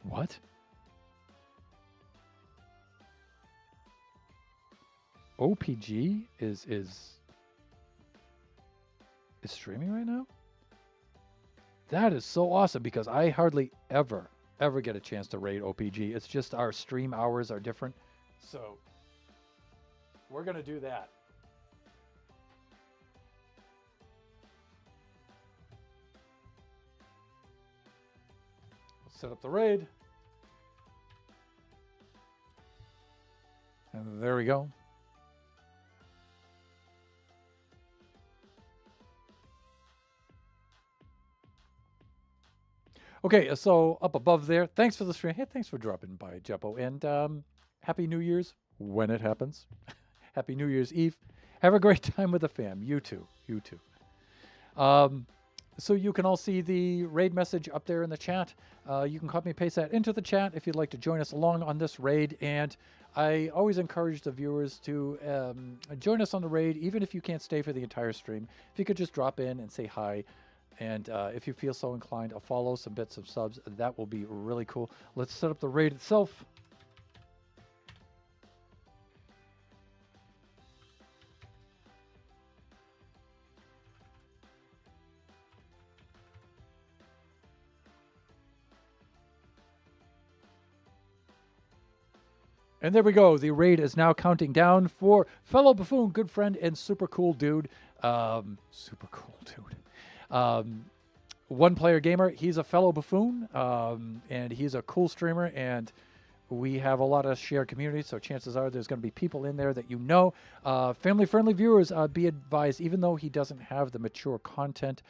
What? OPG is streaming right now? That is so awesome, because I hardly ever get a chance to raid OPG. It's just our stream hours are different. So we're going to do that. Let's set up the raid. There we go. Okay, so up above there, thanks for the stream. Hey, thanks for dropping by, Jeppo. And Happy New Year's when it happens. Happy New Year's Eve. Have a great time with the fam. You too. You too. So you can all see the raid message up there in the chat. You can copy and paste that into the chat if you'd like to join us along on this raid. And I always encourage the viewers to join us on the raid, even if you can't stay for the entire stream. If you could just drop in and say hi. And if you feel so inclined, a follow, some bits of subs, that will be really cool. Let's set up the raid itself. And there we go. The raid is now counting down for fellow buffoon, good friend, and super cool dude. Super cool dude. One player gamer. He's a fellow buffoon, and he's a cool streamer. And we have a lot of shared community, so chances are there's going to be people in there that you know. Family-friendly viewers, be advised, even though he doesn't have the mature content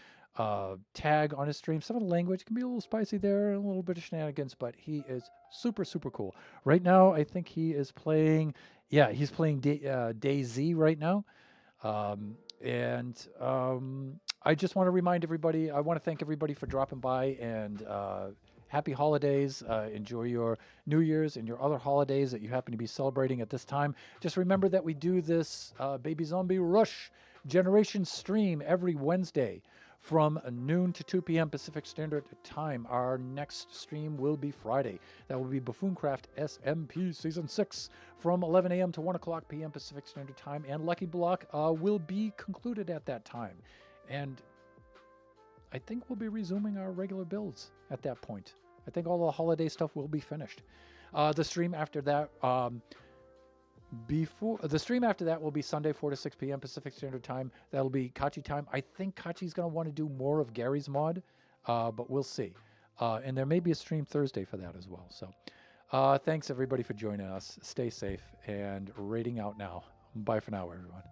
tag on his stream, some of the language can be a little spicy there, a little bit of shenanigans, but he is super, super cool. Right now, I think he is playing, he's playing DayZ right now. I just want to remind everybody, I want to thank everybody for dropping by, and happy holidays. Enjoy your New Year's and your other holidays that you happen to be celebrating at this time. Just remember that we do this Baby Zombie Rush Generation stream every Wednesday from noon to 2 p.m. Pacific Standard Time. Our next stream will be Friday. That will be Buffooncraft SMP Season 6 from 11 a.m. to 1 o'clock p.m. Pacific Standard Time. And Lucky Block will be concluded at that time. And I think we'll be resuming our regular builds at that point. I think all the holiday stuff will be finished. The stream after that... the stream after that will be Sunday 4 to 6 p.m. Pacific Standard Time. That'll be Kachi time. I think Kachi's going to want to do more of Gary's mod, but we'll see. And there may be a stream Thursday for that as well. So thanks everybody for joining us. Stay safe and raiding out now. Bye for now, everyone.